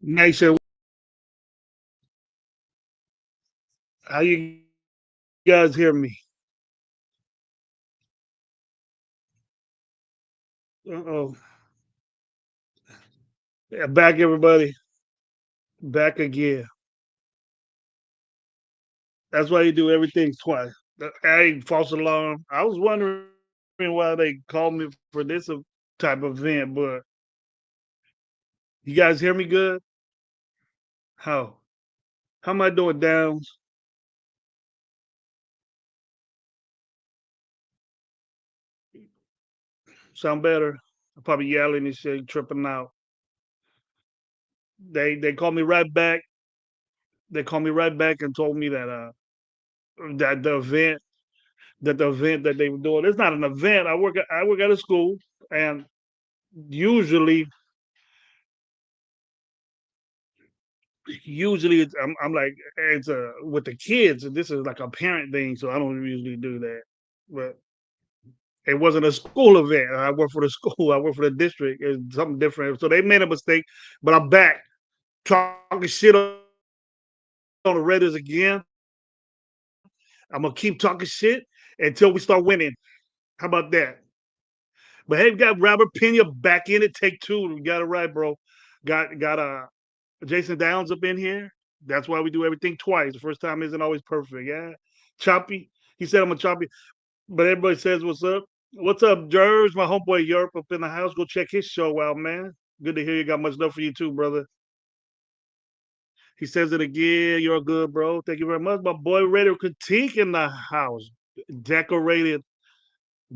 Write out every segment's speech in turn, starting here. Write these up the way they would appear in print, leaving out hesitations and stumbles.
Nation, how you guys hear me? Uh-oh. Yeah, back everybody. Back again. That's why you do everything twice. Hey, false alarm. I was wondering why they called me for this type of event, but you guys hear me good? How? How am I doing, Downs? Sound better? I'm probably yelling and shit, tripping out. They called me right back. They called me right back and told me that the event that they were doing. It's not an event. I work at a school, and usually I'm like it's with the kids. This is like a parent thing, so I don't usually do that. But it wasn't a school event. I work for the school. I work for the district. It's something different. So they made a mistake, but I'm back talking shit on the Raiders again. I'm gonna keep talking shit until we start winning. How about that? But hey, we got Robert Pena back in it. Take two. We got it right, bro. Got Jason Downs up in here. That's why we do everything twice. The first time isn't always perfect. Yeah. Choppy. He said I'm a choppy, but everybody says what's up. What's up, Jers? My homeboy Europe up in the house. Go check his show out, man. Good to hear you got much love for you too, brother. He says it again. You're good, bro. Thank you very much. My boy Radio Critique in the house. Decorated,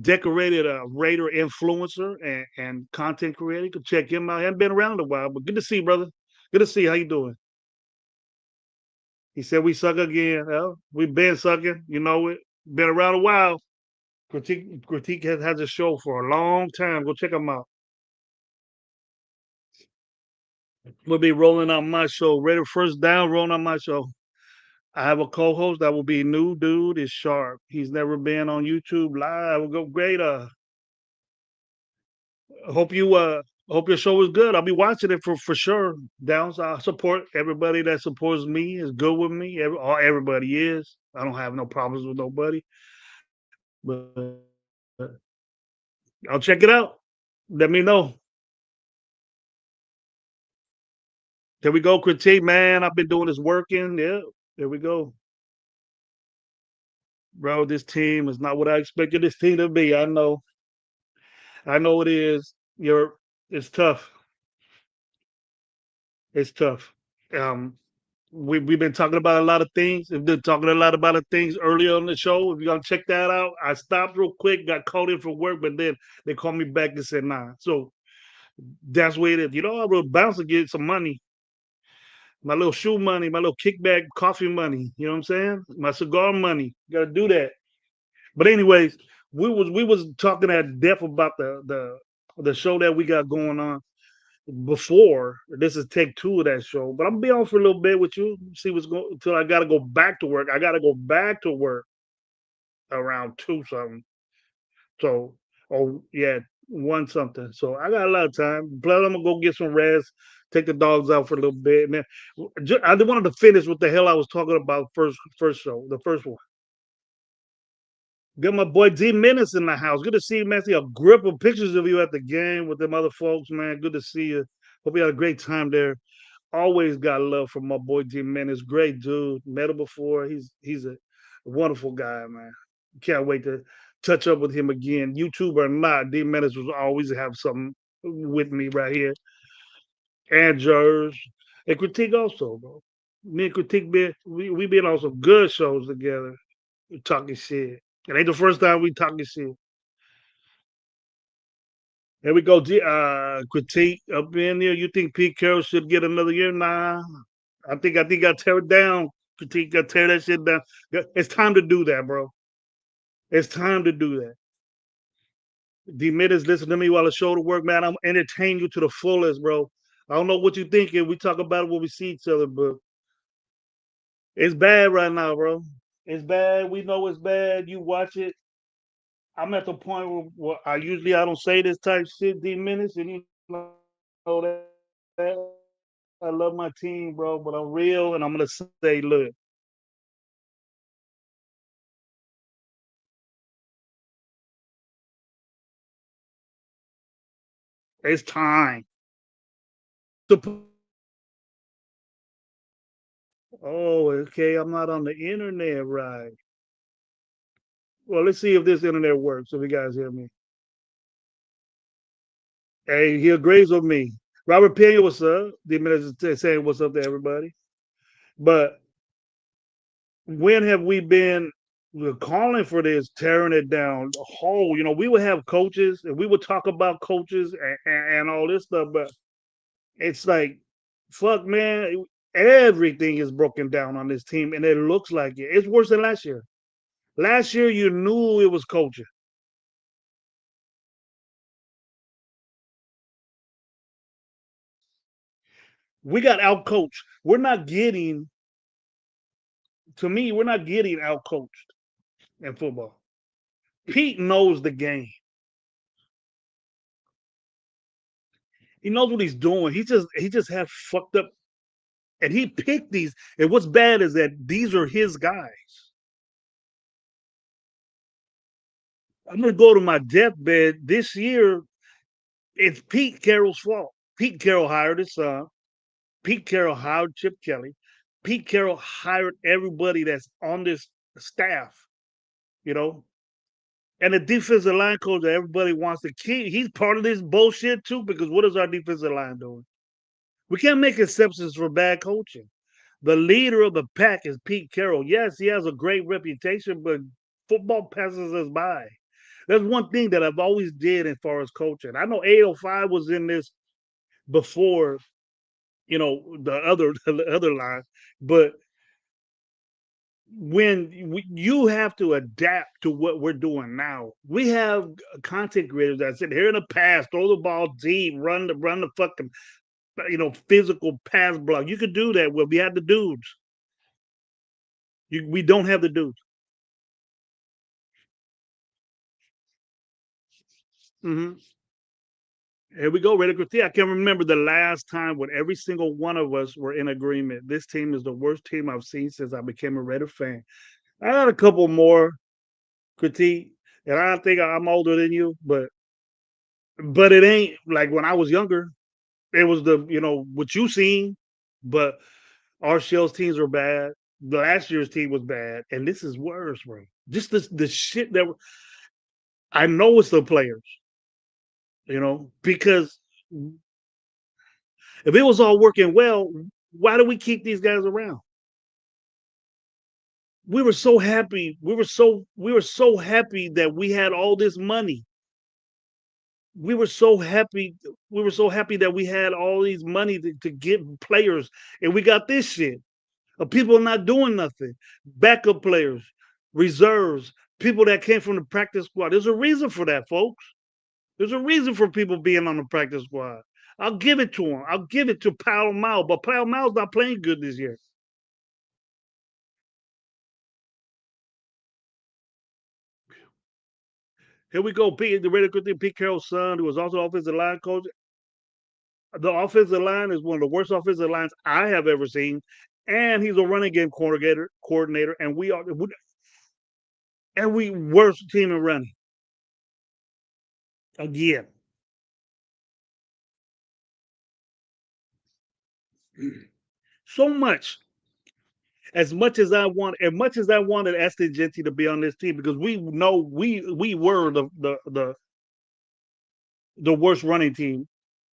decorated Raider influencer and content creator. You can check him out. He hasn't been around in a while, but good to see you, brother. Good to see you. How you doing? He said we suck again. Well, we've been sucking. You know it. Been around a while. Critique has a show for a long time. Go check him out. We'll be rolling on my show. Ready first down, rolling on my show. I have a co-host that will be new dude. Is Sharp. He's never been on YouTube live. We'll go great. Hope you hope your show is good. I'll be watching it for sure. Downs. I support everybody that supports me. Is good with me. Everybody is. I don't have no problems with nobody. But I'll check it out. Let me know. There we go, critique, man. I've been doing this working. Yeah, there we go. Bro, this team is not what I expected this team to be. I know. I know it is. It's tough. It's tough. Um, we've been talking about a lot of things. We've been talking a lot about the things earlier on the show. If you're gonna check that out, I stopped real quick, got called in for work, but then they called me back and said, nah. So that's where it is. I will bounce to get some money, my little shoe money, my little kickback coffee money. You know what I'm saying? My cigar money. Gotta do that. But anyways, we was talking at depth about the show that we got going on before. This is take two of that show. But I'm gonna be on for a little bit with you. See what's going until I gotta go back to work. I gotta go back to work around two something. So oh yeah, one something. So I got a lot of time. Plus I'm gonna go get some rest, take the dogs out for a little bit. Man, I just wanted to finish what the hell I was talking about first show, the first one. Got my boy D Menace in the house. Good to see you, man. See a grip of pictures of you at the game with them other folks, man. Good to see you. Hope you had a great time there. Always got love from my boy D Menace. Great dude. Met him before. He's a wonderful guy, man. Can't wait to touch up with him again. YouTube or not, D Menace was always have something with me right here. And Jers. And Critique also, bro. Me and Critique we been on some good shows together. Talking shit. It ain't the first time we talking shit. Here we go. Critique up in there. You think Pete Carroll should get another year? Nah. I think I tear it down. Critique, I tear that shit down. It's time to do that, bro. It's time to do that. The minutes listen to me while I show the work, man. I'm entertain you to the fullest, bro. I don't know what you thinking. We talk about it when we see each other, but it's bad right now, bro. It's bad. We know it's bad. You watch it. I'm at the point where I don't say this type shit, D minutes, and you know that. I love my team, bro, but I'm real, and I'm gonna say, look, it's time to. Oh, okay. I'm not on the internet, right? Well, let's see if this internet works. If you guys hear me, hey, he agrees with me. Robert Pena, what's up? The minute saying what's up to everybody. But when have we been calling for this, tearing it down whole? We would have coaches and we would talk about coaches and all this stuff, but it's like, fuck, man, everything is broken down on this team, and it looks like it. It's worse than last year. Last year, you knew it was coaching. We got out coached. We're not getting, to me, we're not getting out coached in football. Pete knows the game. He knows what he's doing. He just has fucked up, and he picked these. And what's bad is that these are his guys. I'm gonna go to my deathbed this year. It's Pete Carroll's fault. Pete Carroll hired his son. Pete Carroll hired Chip Kelly. Pete Carroll hired everybody that's on this staff. You know, and the defensive line coach that everybody wants to keep, he's part of this bullshit too. Because what is our defensive line doing? We can't make exceptions for bad coaching. The leader of the pack is Pete Carroll. Yes, he has a great reputation, but football passes us by. That's one thing that I've always did as far as coaching. I know 805 was in this before, the other line, but you have to adapt to what we're doing now. We have content creators that said here in the past, throw the ball deep, run the fucking physical pass block. You could do that. Well, we had the dudes. We don't have the dudes. Hmm. Here we go, Ready Critique. I can remember the last time when every single one of us were in agreement. This team is the worst team I've seen since I became a Raider fan. I had a couple more critique, and I think I'm older than you, but it ain't like when I was younger. It was what you seen, but our shells teams were bad. Last year's team was bad, and this is worse, bro. Just the shit that I know it's the players, because if it was all working well, why do we keep these guys around? We were so happy. We were so happy that we had all this money. We were so happy. We were so happy that we had all these money to get players, and we got this shit. People not doing nothing. Backup players, reserves, people that came from the practice squad. There's a reason for that, folks. There's a reason for people being on the practice squad. I'll give it to him. I'll give it to Pal Mal, but Pal Mal's not playing good this year. Here we go. Pete, the radical thing, Pete Carroll's son, who was also the offensive line coach. The offensive line is one of the worst offensive lines I have ever seen, and he's a running game coordinator, and we worst team in running again. So much as I wanted Aston Genty to be on this team because we know we were the worst running team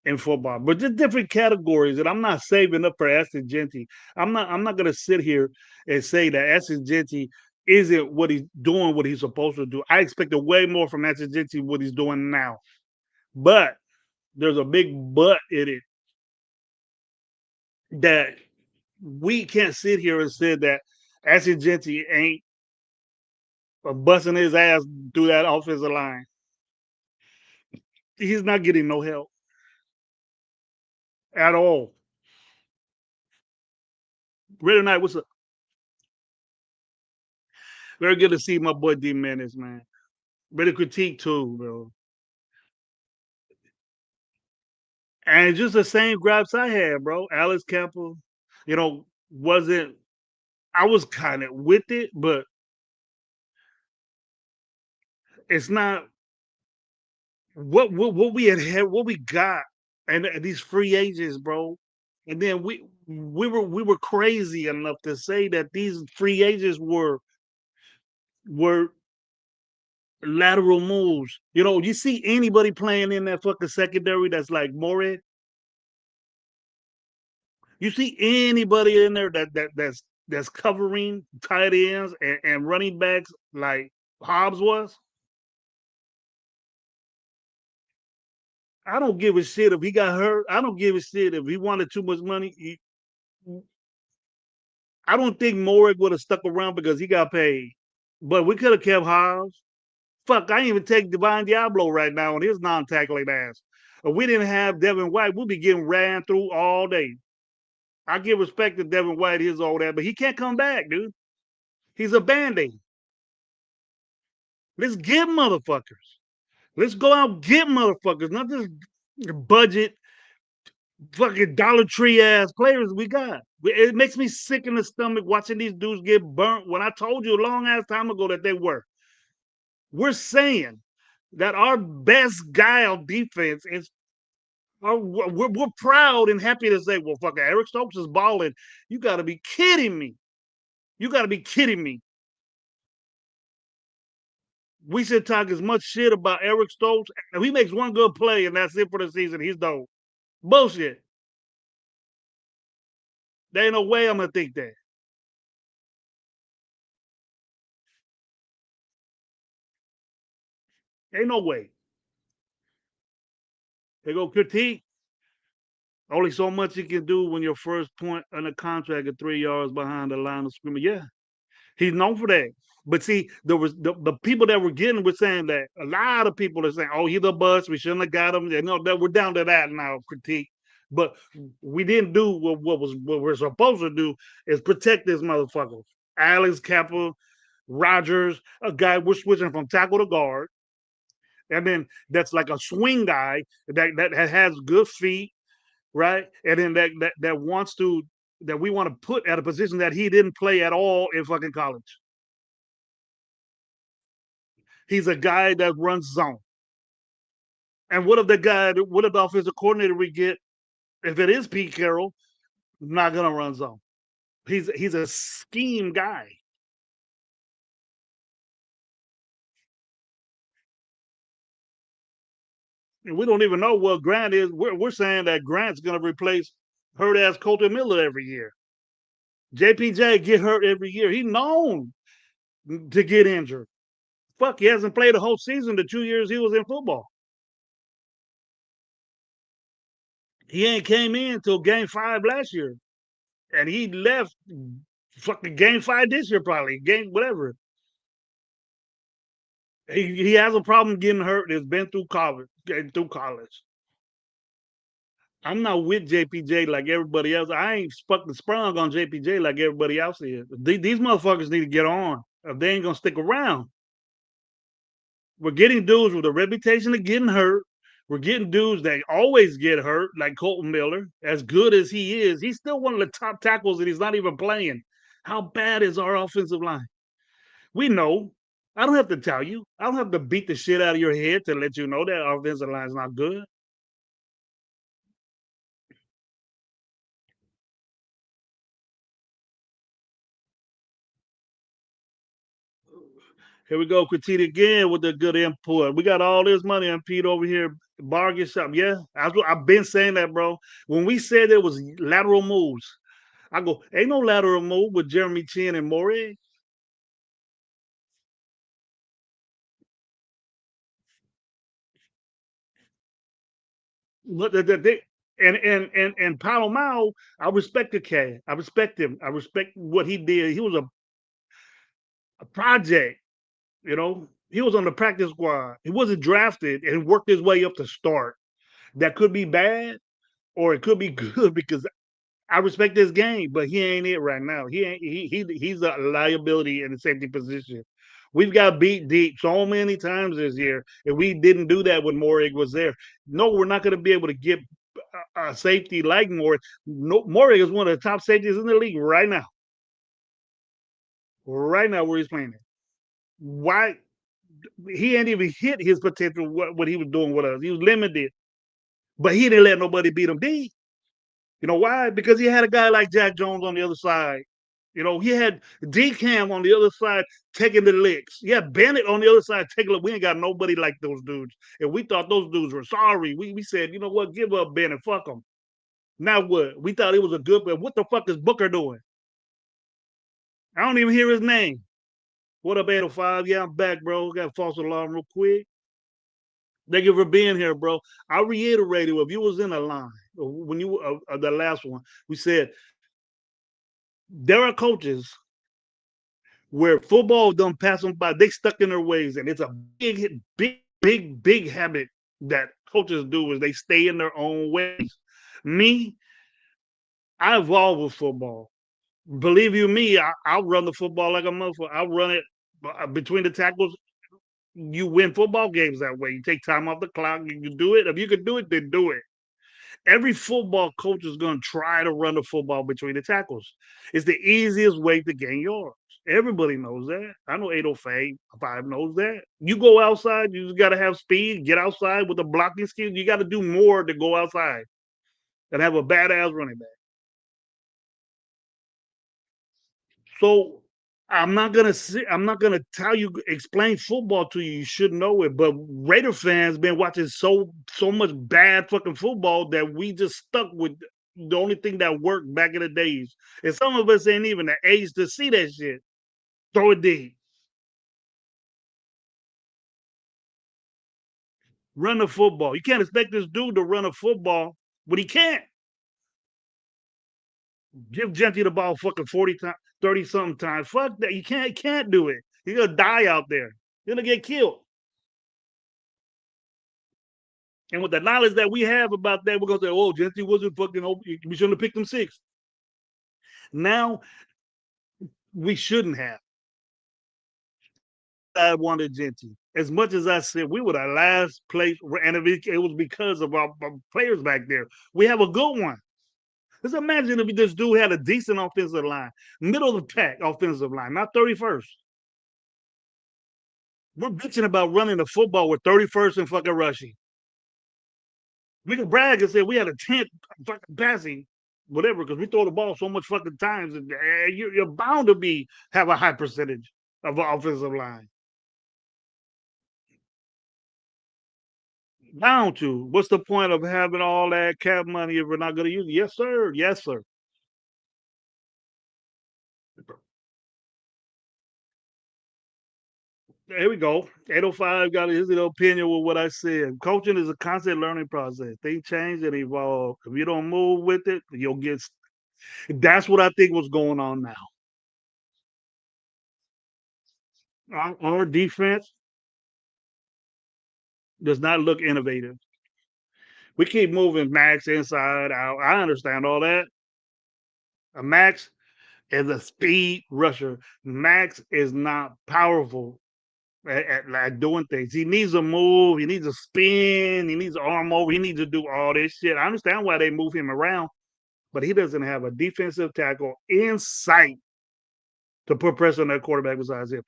in football, but just different categories. And I'm not saving up for Aston Genty. I'm not going to sit here and say that Aston Genty isn't what he's doing, what he's supposed to do. I expected way more from Aston Genty what he's doing now, but there's a big but in it that we can't sit here and say that Aston Genty ain't busting his ass through that offensive line. He's not getting no help at all. Ready night, what's up? Very good to see my boy D Menace, man. Ready critique too, bro. And just the same gripes I had, bro. Alex Kemper, wasn't I was kind of with it, but it's not what we had what we got, and these free agents, bro. And then we were crazy enough to say that these free agents were lateral moves. You see anybody playing in that fucking secondary that's like Morehead? You see anybody in there that's covering tight ends and running backs like Hobbs was? I don't give a shit if he got hurt. I don't give a shit if he wanted too much money. I don't think Morik would have stuck around because he got paid. But we could have kept Hobbs. Fuck, I ain't even take Divine Diablo right now on his non-tackling ass. If we didn't have Devin White, we'd be getting ran through all day. I give respect to Devin White, his old ass, but he can't come back, dude. He's a band-aid. Let's get motherfuckers. Let's go out and get motherfuckers, not this budget fucking Dollar Tree ass players we got. It makes me sick in the stomach watching these dudes get burnt when I told you a long ass time ago that they were. We're saying that our best guy on defense is we're proud and happy to say, well, fucking Eric Stokes is balling. You got to be kidding me. You got to be kidding me. We should talk as much shit about Eric Stokes. If he makes one good play and that's it for the season, he's dope. Bullshit. There ain't no way I'm gonna think that. Ain't no way. They go critique. Only so much you can do when your first point on a contract is 3 yards behind the line of scrimmage. Yeah, he's known for that. But see, there was the people that were getting were saying that a lot of people are saying, "Oh, he's a bust. We shouldn't have got him." That we're down to that now. Critique, but we didn't do what we're supposed to do is protect this motherfucker. Alex Kepper, Rogers, a guy we're switching from tackle to guard, and then that's like a swing guy that has good feet, right? And then that wants to that we want to put at a position that he didn't play at all in fucking college. He's a guy that runs zone. And what if the offensive coordinator we get, if it is Pete Carroll, not gonna run zone? He's a scheme guy. And we don't even know what Grant is. We're saying that Grant's gonna replace hurt ass Colton Miller every year. JPJ get hurt every year. He's known to get injured. Fuck, he hasn't played the whole season the 2 years he was in football. He ain't came in till game 5 last year. And he left fucking game 5 this year, probably. Game whatever. He has a problem getting hurt. It's been through college. Getting through college. I'm not with JPJ like everybody else. I ain't fucking sprung on JPJ like everybody else is. These motherfuckers need to get on if they ain't gonna stick around. We're getting dudes with a reputation of getting hurt. We're getting dudes that always get hurt, like Colton Miller. As good as he is, he's still one of the top tackles and he's not even playing. How bad is our offensive line? We know. I don't have to tell you. I don't have to beat the shit out of your head to let you know that our offensive line is not good. Here we go, critique again with the good input. We got all this money and Pete over here bargain shop. Yeah, I've been saying that, bro. When we said there was lateral moves, I go, ain't no lateral move with Jeremy Chin and Morey. Look, and Palomao, I respect the cat. I respect him. I respect what he did. He was a project, He was on the practice squad. He wasn't drafted and worked his way up to start. That could be bad or it could be good because I respect this game, but he ain't it right now. He ain't he's a liability in the safety position. We've got beat deep so many times this year, and we didn't do that when Morig was there. No, we're not going to be able to get a safety like Morris. No, Morris is one of the top safeties in the league right now. Right now, where he's playing at. Why he ain't even hit his potential? What he was doing with us, he was limited, but he didn't let nobody beat him. D. You know why? Because he had a guy like Jack Jones on the other side. You know, he had D-Cam on the other side taking the licks. Yeah, Bennett on the other side taking it. We ain't got nobody like those dudes. And we thought those dudes were sorry. We said, you know what, give up Bennett, fuck him. Now what? We thought he was a good, but what the fuck is Booker doing? I don't even hear his name. What up, 805? Yeah, I'm back, bro. Got a false alarm real quick. Thank you for being here, bro. I reiterated if you was in a line when you the last one, we said there are coaches where football don't pass them by. They stuck in their ways, and it's a big habit that coaches do is they stay in their own ways. Me, I evolve with football. Believe you me, I'll run the football like a motherfucker. I'll run it between the tackles. You win football games that way. You take time off the clock. You do it. If you can do it, then do it. Every football coach is going to try to run the football between the tackles. It's the easiest way to gain yards. Everybody knows that. I know 805 knows that. You go outside, you just got to have speed, get outside with the blocking skills. You got to do more to go outside and have a badass running back. So I'm not gonna tell you explain football to you. You should know it. But Raider fans been watching so much bad fucking football that we just stuck with the only thing that worked back in the days. And some of us ain't even the age to see that shit. Throw it deep. Run the football. You can't expect this dude to run a football, but he can't. Give Genty the ball fucking 40 times, 30 something times. Fuck that. You can't do it. You're gonna die out there. You're gonna get killed. And with the knowledge that we have about that, we're gonna say, "Oh, Genty wasn't fucking open. We shouldn't have picked him six." Now we shouldn't have. I wanted Genty as much as I said we were the last place, and it was because of our players back there. We have a good one. Just imagine if this dude had a decent offensive line, middle of the pack offensive line, not 31st. We're bitching about running the football with 31st and fucking rushing. We can brag and say we had a 10th fucking passing, whatever, because we throw the ball so much fucking times, and you're bound to have a high percentage of an offensive line. Bound to. What's the point of having all that cap money if we're not going to use it? Yes, sir. Yes, sir. Here we go. 805 got his opinion with what I said. Coaching is a constant learning process. They change and evolve. If you don't move with it, you'll get. That's what I think was going on now. Our defense does not look innovative. We keep moving Max inside out. I understand all that. Max is a speed rusher. Max is not powerful at doing things. He needs a move. He needs a spin. He needs an arm over. He needs to do all this shit. I understand why they move him around, but he doesn't have a defensive tackle in sight to put pressure on that quarterback besides him.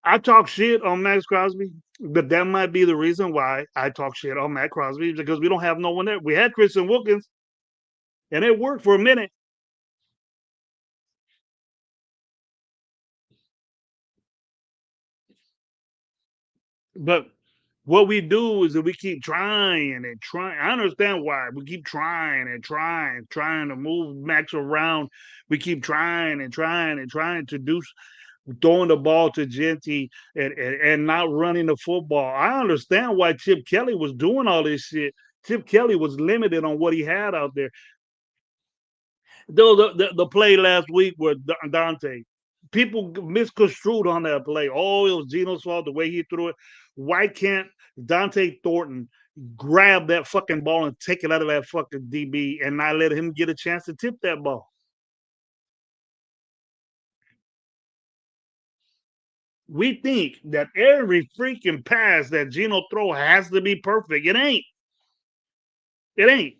I talk shit on Max Crosby, but that might be the reason why I talk shit on Matt Crosby because we don't have no one there. We had Christian Wilkins, and it worked for a minute. But what we do is that we keep trying and trying. I understand why we keep trying and trying to move Max around. We keep trying and trying to do throwing the ball to Genty and not running the football. I understand why Chip Kelly was doing all this shit. Chip Kelly was limited on what he had out there. Though the play last week with Dante, people misconstrued on that play. Oh, it was Geno's fault the way he threw it. Why can't Dante Thornton grab that fucking ball and take it out of that fucking DB and not let him get a chance to tip that ball? We think that every freaking pass that Geno throw has to be perfect. It ain't. It ain't.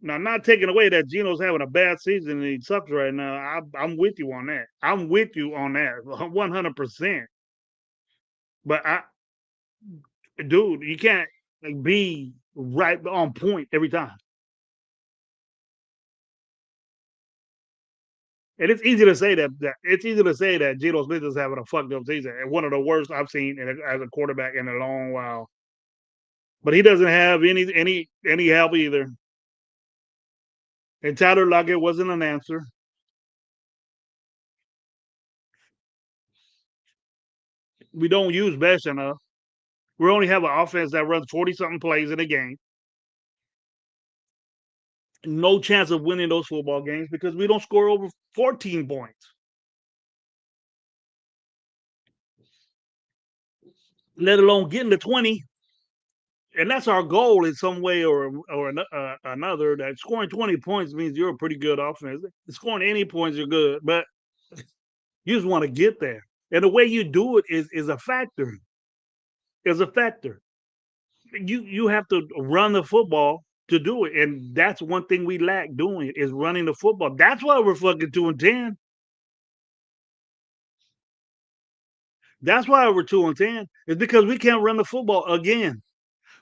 Now, not taking away that Geno's having a bad season and he sucks right now. I'm with you on that. I'm with you on that 100%. But dude, you can't like, be right on point every time. And it's easy to say that it's easy to say that Geno Smith is having a fucked up season and one of the worst I've seen as a quarterback in a long while. But he doesn't have any help either. And Tyler Lockett wasn't an answer. We don't use Best enough. We only have an offense that runs 40 something plays in a game. No chance of winning those football games because we don't score over 14 points, let alone getting to 20. And that's our goal in some way or another. That scoring 20 points means you're a pretty good offense. Scoring any points, you're good, but you just want to get there. And the way you do it is a factor. Is a factor. You have to run the football to do it, and that's one thing we lack doing is running the football. That's why we're fucking 2-10. That's why we're 2-10. Is because we can't run the football again.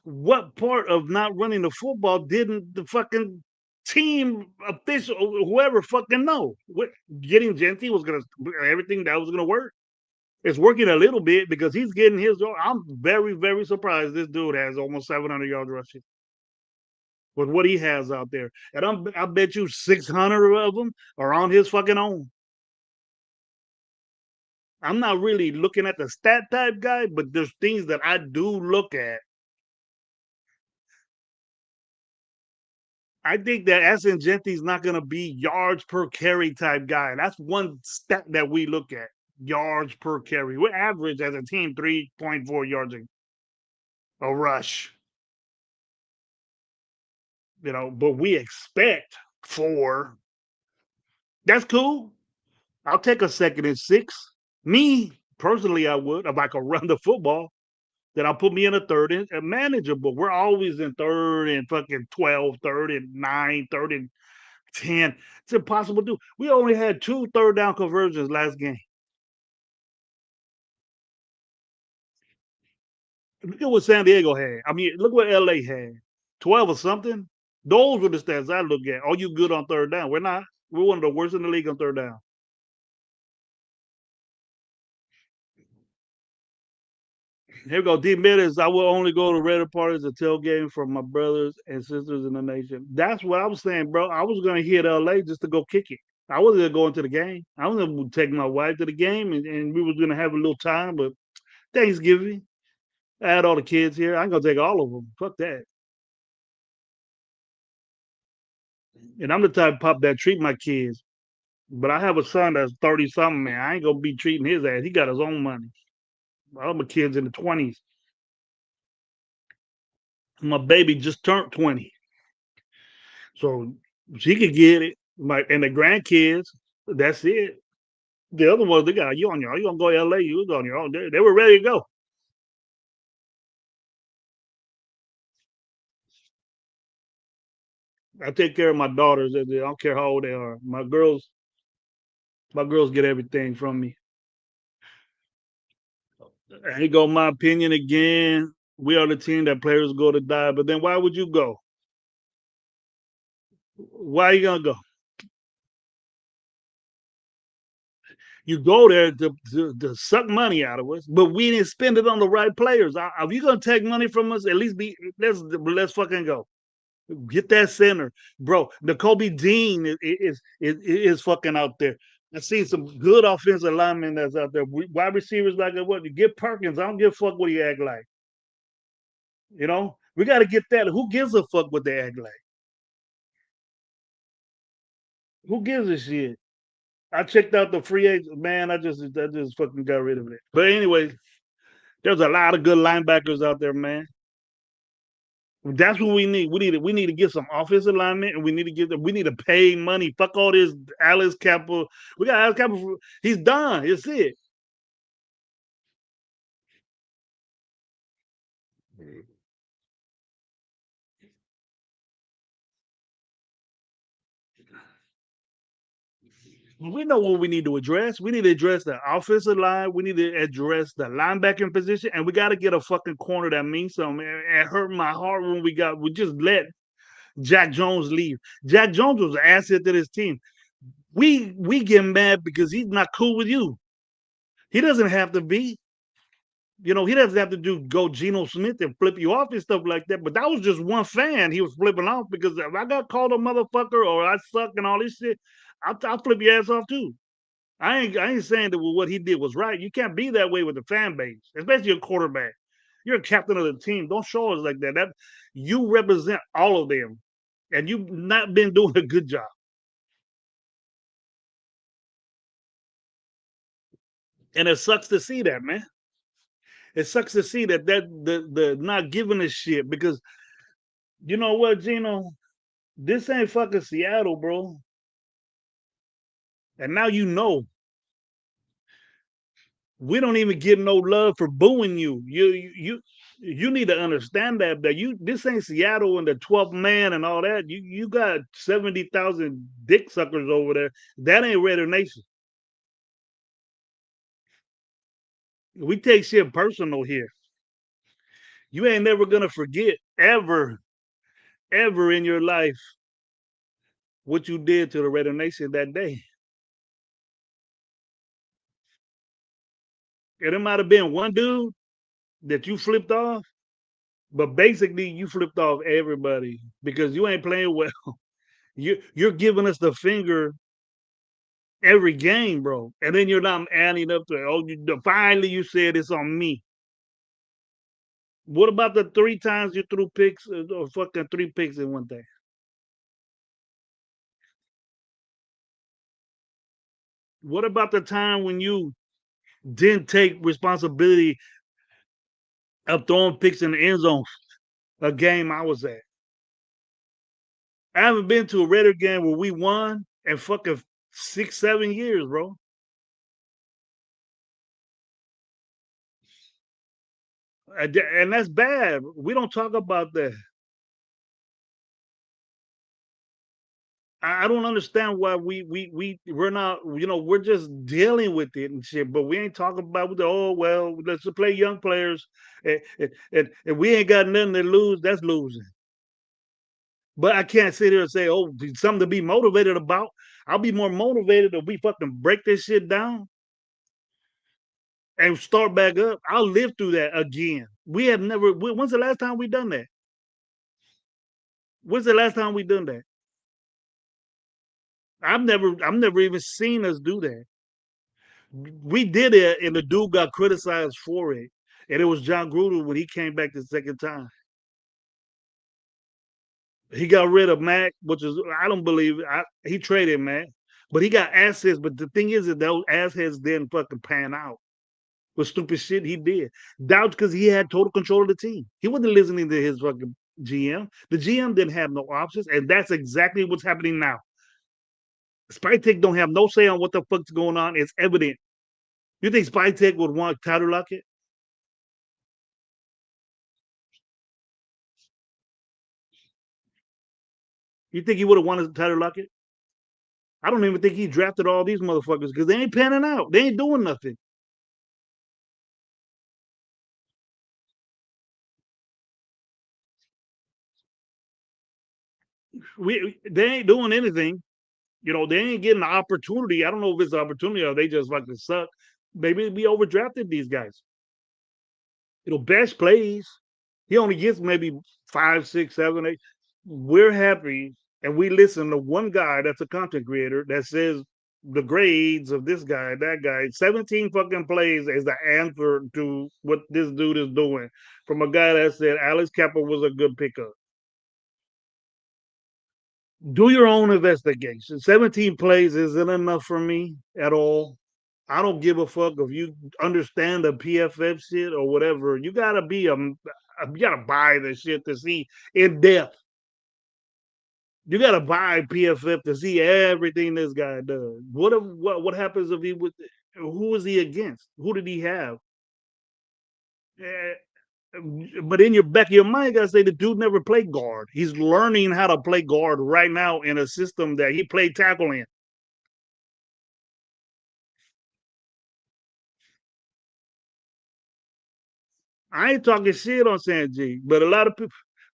What part of not running the football didn't the fucking team official, whoever fucking know? What getting Genty was gonna everything that was gonna work. It's working a little bit because he's getting his. I'm very, very surprised this dude has almost 700 yards rushing with what he has out there. And I bet you 600 of them are on his fucking own. I'm not really looking at the stat type guy, but there's things that I do look at. I think that Asin Genti's not going to be yards per carry type guy. That's one stat that we look at yards per carry. We average as a team 3.4 yards a rush, but we expect 4. That's cool. I'll take a 2nd and 6. Me personally, I would if I could run the football. Then I'll put me in a third and manageable. We're always in third and fucking 12, third and 9, third and 10. It's impossible to do. We only had 2 third down conversions last game. Look at what San Diego had. I mean, look what LA had. 12 or something. Those were the stats I look at. Are you good on third down? We're not. We're one of the worst in the league on third down. Here we go. D minutes. I will only go to Reddit parties and tailgating for my brothers and sisters in the nation. That's what I was saying, bro. I was gonna hit LA just to go kick it. I wasn't gonna go into the game. I was gonna take my wife to the game and we was gonna have a little time, but Thanksgiving, I had all the kids here. I ain't gonna take all of them. Fuck that. And I'm the type of pop that treat my kids. But I have a son that's 30 something, man. I ain't gonna be treating his ass. He got his own money. All my kids in the 20s. My baby just turned 20. So she could get it. And the grandkids, that's it. The other ones, they got you on your own. You gonna go to LA, you was on your own. They were ready to go. I take care of my daughters. I don't care how old they are. My girls get everything from me. Here go my opinion again. We are the team that players go to die. But then why would you go? Why are you gonna go? You go there to suck money out of us, but we didn't spend it on the right players. If you're gonna take money from us, at least let's fucking go. Get that center, bro. The Kobe Dean is fucking out there. I've seen some good offensive linemen that's out there. Wide receivers like what? You get Perkins. I don't give a fuck what he act like. We got to get that. Who gives a fuck what they act like? Who gives a shit? I checked out the free agent, man. I just fucking got rid of it. But anyway, there's a lot of good linebackers out there, man. That's what we need. We need to get some offensive alignment, and we need to pay money. Fuck all this Alex Cappa. We got Alex Cappa. He's done. It's it. We know what we need to address. We need to address the offensive line. We need to address the linebacking position, and we got to get a fucking corner that means something. It hurt my heart when we just let Jack Jones leave. Jack Jones was an asset to this team. We get mad because he's not cool with you. He doesn't have to be. He doesn't have to go Geno Smith and flip you off and stuff like that. But that was just one fan he was flipping off because if I got called a motherfucker or I suck and all this shit, I'll flip your ass off too. I ain't saying that what he did was right. You can't be that way with the fan base, especially a quarterback. You're a captain of the team. Don't show us like that. That you represent all of them, and you've not been doing a good job. And it sucks to see that, man. It sucks to see the not giving a shit because you know what, Gino? This ain't fucking Seattle, bro. And now you know we don't even get no love for booing you. You need to understand that you this ain't Seattle and the 12th man and all that. You got 70,000 dick suckers over there. That ain't Raider Nation. We take shit personal here. You ain't never gonna forget ever in your life what you did to the Raider Nation that day. And it might have been one dude that you flipped off, but basically you flipped off everybody because you ain't playing well. You're giving us the finger every game, bro. And then you're not adding up to it. Oh, finally you said it's on me. What about the three times you threw picks or fucking three picks in one day? What about the time when you didn't take responsibility of throwing picks in the end zone? A game I was at. I haven't been to a Raider game where we won in fucking 6, 7 years, bro. And that's bad. We don't talk about that. I don't understand why we're not, we're just dealing with it and shit, but we ain't talking about oh well, let's play young players and we ain't got nothing to lose, that's losing. But I can't sit here and say, oh, something to be motivated about. I'll be more motivated if we fucking break this shit down and start back up. I'll live through that again. We have never when's the last time we done that? When's the last time we done that? I've never even seen us do that. We did it, and the dude got criticized for it. And it was John Gruden when he came back the second time. He got rid of Mac, which is I don't believe he traded Mac, but he got assets. But the thing is that those assets didn't fucking pan out with stupid shit he did. That's because he had total control of the team. He wasn't listening to his fucking GM. The GM didn't have no options, and that's exactly what's happening now. Spytek don't have no say on what the fuck's going on. It's evident. You think Spytek would want Tyler Lockett? You think he would have wanted Tyler Lockett? I don't even think he drafted all these motherfuckers because they ain't panning out. They ain't doing nothing. They ain't doing anything. They ain't getting the opportunity. I don't know if it's an opportunity or they just fucking suck. Maybe we overdrafted these guys. Best plays. He only gets maybe 5, 6, 7, 8. We're happy and we listen to one guy that's a content creator that says the grades of this guy, that guy, 17 fucking plays is the answer to what this dude is doing. From a guy that said Alex Kappa was a good pickup. Do your own investigation. 17 plays isn't enough for me at all. I don't give a fuck if you understand the PFF shit or whatever. You gotta you gotta buy the shit to see in depth. You gotta buy PFF to see everything this guy does. What happens if he was? Who was he against? Who did he have? Eh, but in your back of your mind, you gotta say the dude never played guard. He's learning how to play guard right now in a system that he played tackle in. I ain't talking shit on Sanjay, but a lot of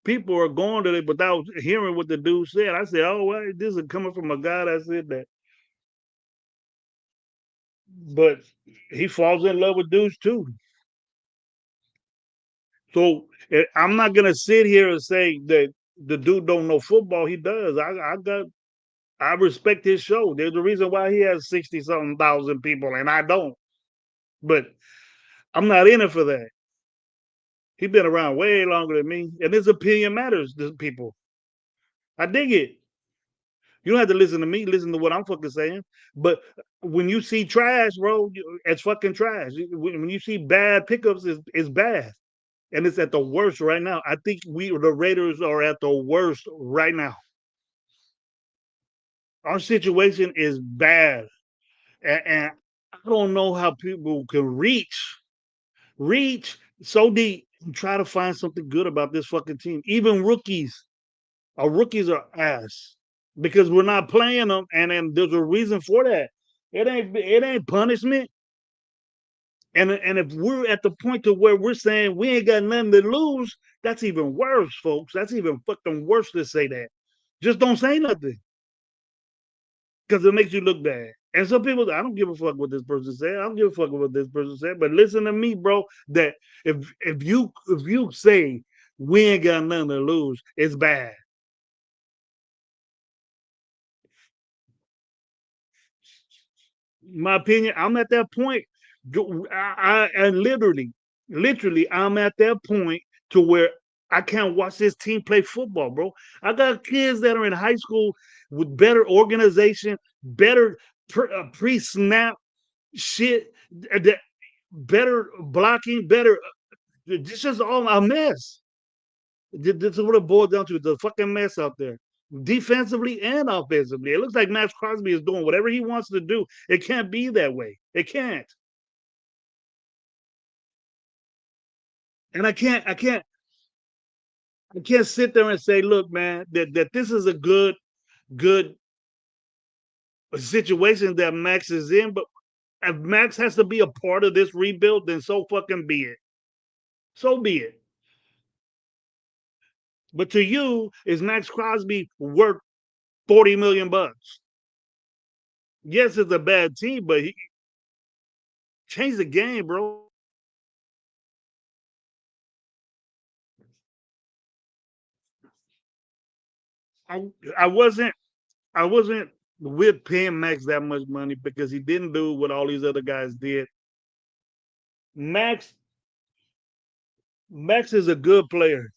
people are going to it without hearing what the dude said. I said, "Oh, well, this is coming from a guy that said that," but he falls in love with dudes too. So I'm not gonna sit here and say that the dude don't know football. He does. I respect his show. There's a reason why he has 60 something thousand people and I don't. But I'm not in it for that. He's been around way longer than me, and his opinion matters to people. I dig it. You don't have to listen to me. Listen to what I'm fucking saying. But when you see trash, bro, it's fucking trash. When you see bad pickups, it's bad, and it's at the worst right now. I think the Raiders are at the worst right now. Our situation is bad, and I don't know how people can reach so deep and try to find something good about this fucking team. Even rookies, our rookies are ass because we're not playing them, and then there's a reason for that. It ain't punishment. And if we're at the point to where we're saying we ain't got nothing to lose, that's even worse, folks. That's even fucking worse to say that. Just don't say nothing because it makes you look bad. And some people, I don't give a fuck what this person said. I don't give a fuck what this person said. But listen to me, bro. That if you say we ain't got nothing to lose, it's bad. My opinion, I'm at that point. I literally, I'm at that point to where I can't watch this team play football, bro. I got kids that are in high school with better organization, better pre-snap shit, that better blocking, better. This is all a mess. This is what it boils down to: the fucking mess out there, defensively and offensively. It looks like Max Crosby is doing whatever he wants to do. It can't be that way. It can't. And I can't sit there and say, look, man, that this is a good situation that Max is in. But if Max has to be a part of this rebuild, then so fucking be it. So be it. But to you, is Max Crosby worth 40 million bucks? Yes, it's a bad team, but he changed the game, bro. I, I wasn't I wasn't with paying Max that much money because he didn't do what all these other guys did. Max Max is a good player.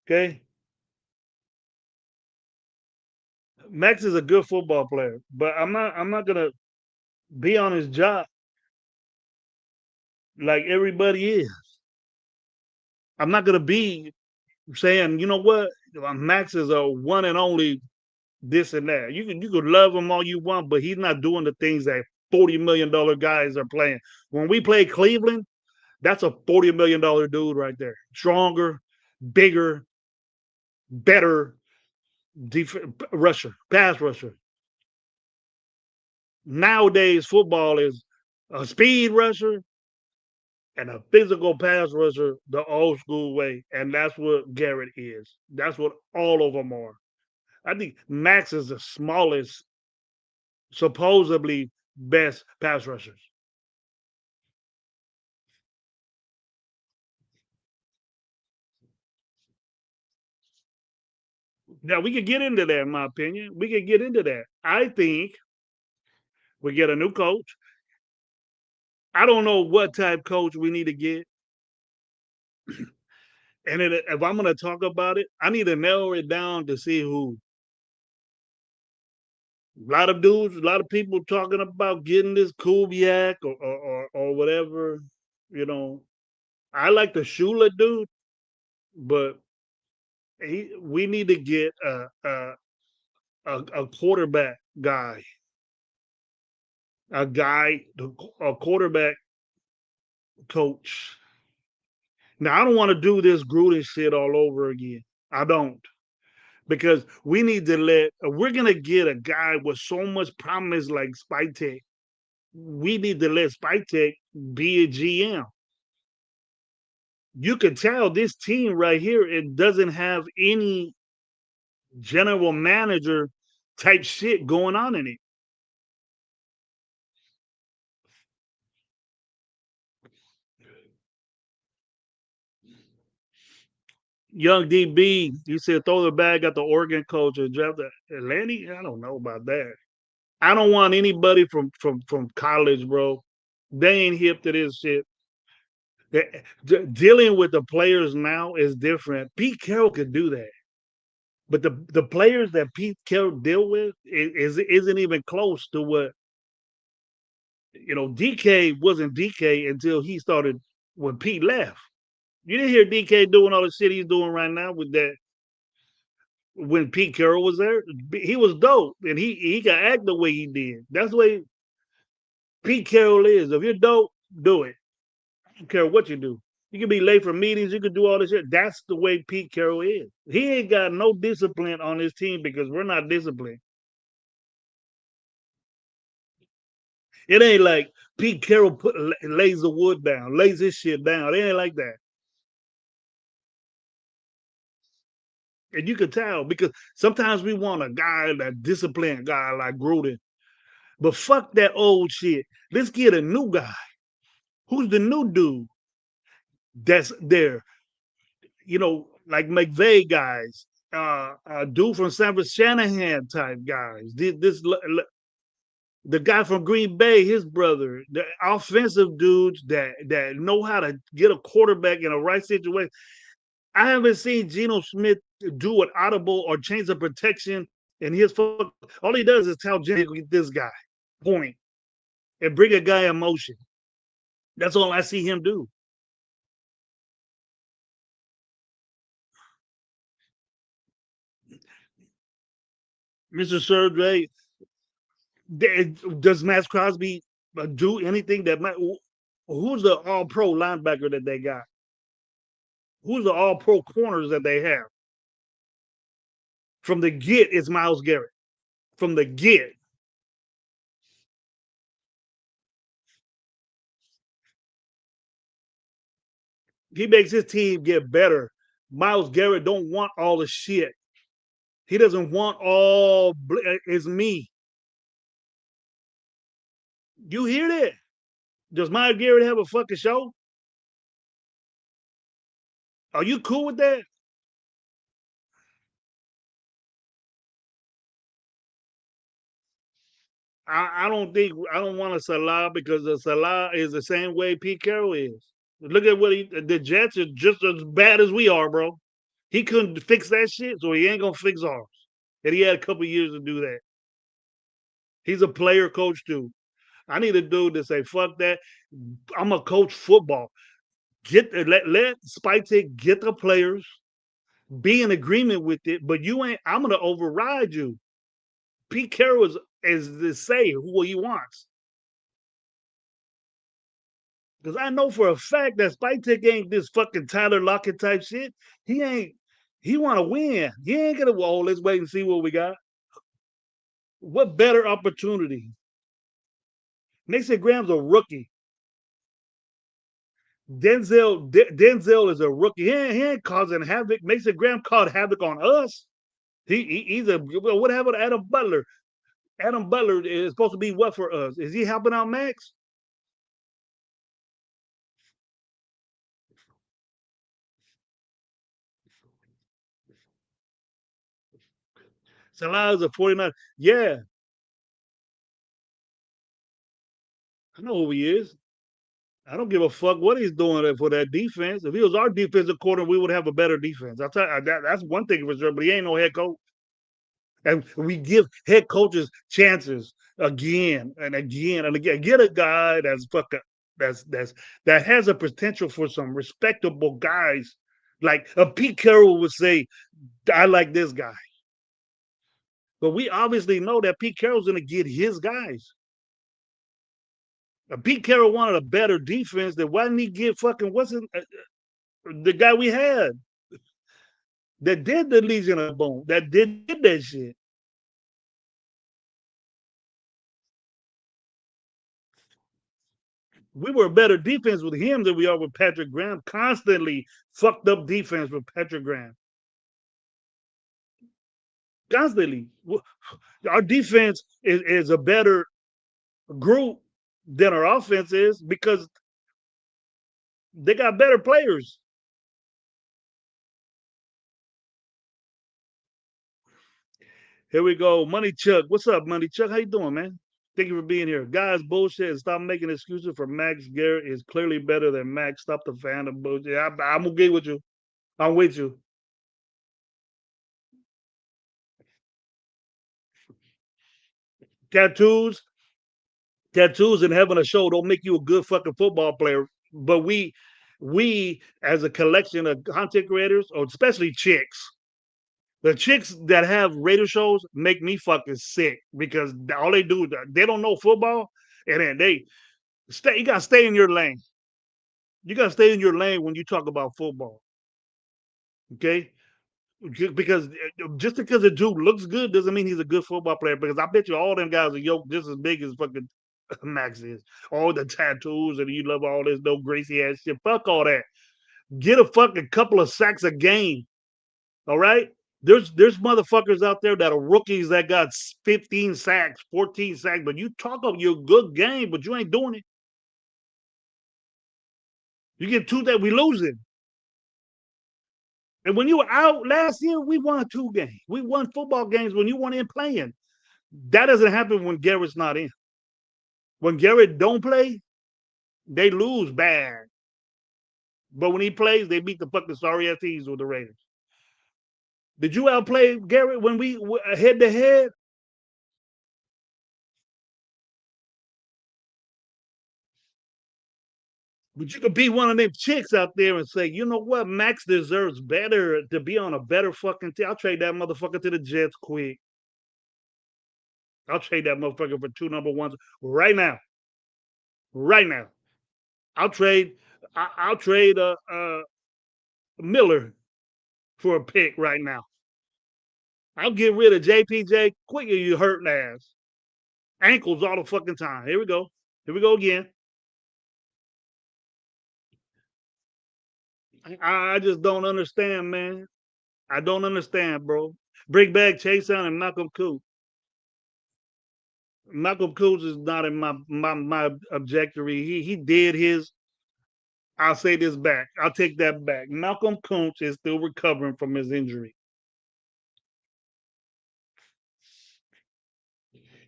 Okay, Max is a good football player, but I'm not gonna be on his job like everybody is. I'm not gonna be saying, you know what, Max is a one and only this and that. You could love him all you want, but he's not doing the things that $40 million guys are playing. When we play Cleveland, that's a $40 million dude right there. Stronger, bigger, better rusher, pass rusher. Nowadays, football is a speed rusher and a physical pass rusher the old school way. And that's what Garrett is. That's what all of them are. I think Max is the smallest, supposedly best pass rushers. Now we could get into that, in my opinion. We could get into that. I think we get a new coach. I don't know what type coach we need to get. And if I'm going to talk about it, I need to narrow it down to see who. A lot of dudes, a lot of people talking about getting this Kubiak or whatever. You know, I like the Shula dude, but we need to get a quarterback guy, a guy, a quarterback coach. Now, I don't want to do this Gruden shit all over again. I don't. Because we need to we're going to get a guy with so much promise like Spike Tech. We need to let Spike Tech be a GM. You can tell this team right here, it doesn't have any general manager type shit going on in it. Young DB, you said throw the bag at the Oregon coach and draft the Atlantic. I don't know about that. I don't want anybody from college, bro. They ain't hip to this shit. Dealing with the players now is different. Pete Carroll could do that, but the players that Pete Carroll deal with isn't even close to what DK wasn't DK until he started when Pete left. You didn't hear DK doing all the shit he's doing right now with that when Pete Carroll was there. He was dope, and he can act the way he did. That's the way Pete Carroll is. If you're dope, do it. I don't care what you do. You can be late for meetings. You can do all this shit. That's the way Pete Carroll is. He ain't got no discipline on his team because we're not disciplined. It ain't like Pete Carroll lays the wood down, lays his shit down. It ain't like that. And you can tell because sometimes we want a guy, that disciplined guy like Gruden. But fuck that old shit. Let's get a new guy. Who's the new dude that's there? Like McVay guys, dude from San Francisco, Shanahan type guys. The guy from Green Bay, his brother, the offensive dudes that know how to get a quarterback in the right situation. I haven't seen Geno Smith do an audible or change the protection in his foot. All he does is tell Geno, get this guy, point, and bring a guy in motion. That's all I see him do. Mr. Survey, does Max Crosby do anything that might? Who's the All Pro linebacker that they got? Who's the All Pro corners that they have? From the get, it's Myles Garrett. From the get, he makes his team get better. Myles Garrett don't want all the shit. He doesn't want all. It's me. You hear that? Does Myles Garrett have a fucking show? Are you cool with that? I don't want a Salah because the Salah is the same way Pete Carroll is. Look at the Jets are just as bad as we are, bro. He couldn't fix that shit, so he ain't gonna fix ours. And he had a couple years to do that. He's a player coach too. I need a dude to say, fuck that. I'm a coach football. Let Spike take get the players, be in agreement with it, but you ain't I'm gonna override you. Pete Carroll is to say who he wants. Because I know for a fact that Spike Tech ain't this fucking Tyler Lockett type shit. He ain't. He want to win. He ain't gonna. Well, let's wait and see what we got. What better opportunity? Mason Graham's a rookie. Denzel is a rookie. He ain't causing havoc. Mason Graham caused havoc on us. He's a what happened to Adam Butler? Adam Butler is supposed to be what for us? Is he helping out Max? Salah is a 49. Yeah, I know who he is. I don't give a fuck what he's doing for that defense. If he was our defensive coordinator, we would have a better defense. I'll tell you that's one thing for sure. But he ain't no head coach, and we give head coaches chances again and again and again. Get a guy that's fucking that has a potential for some respectable guys. Like a Pete Carroll would say, I like this guy. But we obviously know that Pete Carroll's going to get his guys. Pete Carroll wanted a better defense. Then why didn't he get fucking the guy we had that did the Legion of Boom, that did that shit? We were a better defense with him than we are with Patrick Graham. Constantly fucked up defense with Patrick Graham. Constantly. Our defense is a better group than our offense is because they got better players. Here we go. Money Chuck. What's up, Money Chuck? How you doing, man? Thank you for being here. Guys, bullshit and stop making excuses for Max. Garrett is clearly better than Max. Stop the fan of bullshit. I'm okay with you. I'm with you. Tattoos, tattoos and having a show don't make you a good fucking football player. But we as a collection of content creators, or especially chicks, the chicks that have radio shows make me fucking sick because all they do, they don't know football, and then they stay. You gotta stay in your lane. You gotta stay in your lane when you talk about football. Okay, because just because a dude looks good doesn't mean he's a good football player. Because I bet you all them guys are yoked just as big as fucking Max is. All the tattoos and you love all this no Gracie ass shit. Fuck all that. Get a fucking couple of sacks a game. All right. There's motherfuckers out there that are rookies that got 15 sacks, 14 sacks, but you talk of your good game, but you ain't doing it. You get two that we losing. And when you were out last year, we won 2 games. We won football games when you weren't in playing. That doesn't happen when Garrett's not in. When Garrett don't play, they lose bad. But when he plays, they beat the fucking sorry ass teams with the Raiders. Did you outplay Garrett when we head to head? But you could be one of them chicks out there and say, you know what, Max deserves better to be on a better fucking team. I'll trade that motherfucker to the Jets quick. I'll trade that motherfucker for 2 number 1s right now. Right now. I'll trade. I'll trade Miller for a pick right now. I'll get rid of JPJ quicker. You hurting ass ankles all the fucking time. Here we go. Here we go again. I just don't understand, man. I don't understand, bro. Bring back Chase Young and Malcolm Coop. Malcolm Coons is not in my objectory. He did his. I'll say this back. I'll take that back. Malcolm Coons is still recovering from his injury.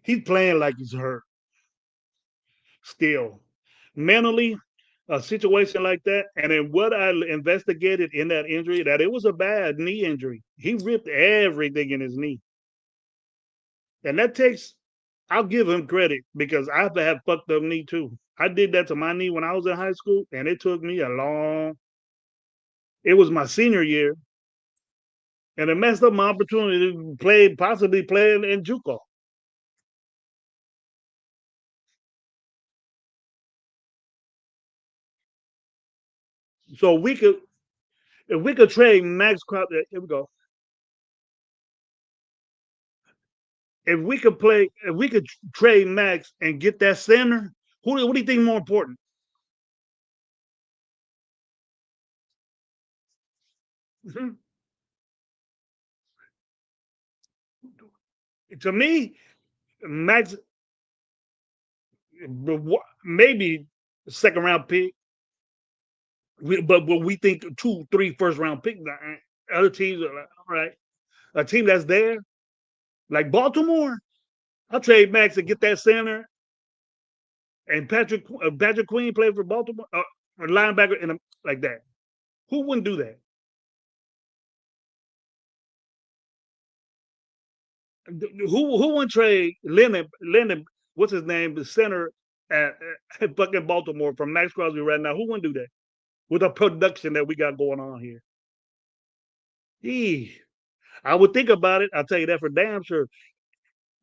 He's playing like he's hurt. Still, mentally, a situation like that, and then what I investigated in that injury, that it was a bad knee injury. He ripped everything in his knee, and that takes. I'll give him credit because I have fucked up knee too. I did that to my knee when I was in high school, and it took me a long. It was my senior year, and it messed up my opportunity to play, possibly play in JUCO. So we could, if we could trade Max Crosby, here we go. If we could play, if we could trade Max and get that center, what do you think more important? Mhm. To me, Max, maybe second round pick, but we think 2, 3 first round pick. Other teams are like, all right, a team that's there, like Baltimore, I'll trade Max and get that center. And Patrick Queen played for Baltimore, or linebacker in like that. Who wouldn't do that? Who wouldn't trade Lennon? What's his name? The center at fucking Baltimore from Max Crosby right now. Who wouldn't do that with the production that we got going on here? Eee. I would think about it. I'll tell you that for damn sure.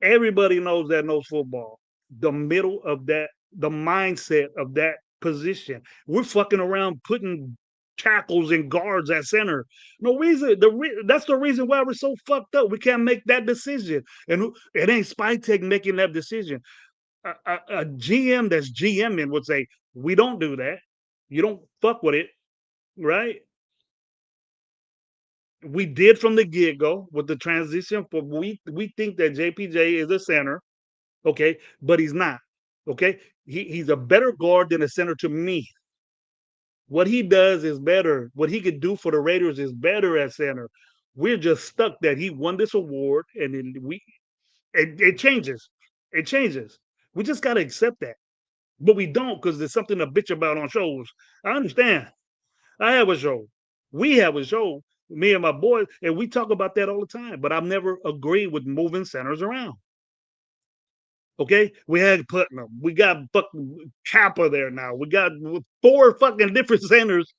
Everybody knows football. The middle of that, the mindset of that position. We're fucking around putting tackles and guards at center. No reason. That's the reason why we're so fucked up. We can't make that decision, and it ain't Spytek making that decision. A GM that's GMing would say, "We don't do that. You don't fuck with it, right?" We did from the get go with the transition. For we think that JPJ is a center, okay, but he's not. Okay, he's a better guard than a center to me. What he does is better. What he could do for the Raiders is better at center. We're just stuck that he won this award, and then it changes. It changes. We just got to accept that, but we don't because there's something to bitch about on shows. I understand. I have a show. We have a show. Me and my boys, and we talk about that all the time. But I've never agreed with moving centers around. Okay, we had Putnam. We got fucking Kappa there now. We got four fucking different centers.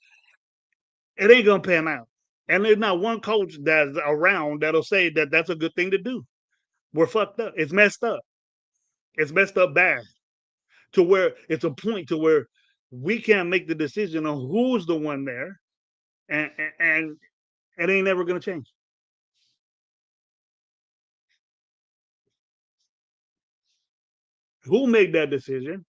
It ain't gonna pan out. And there's not one coach that's around that'll say that that's a good thing to do. We're fucked up. It's messed up. It's messed up bad to where it's a point to where we can't make the decision on who's the one there, and it ain't never gonna change. Who made that decision?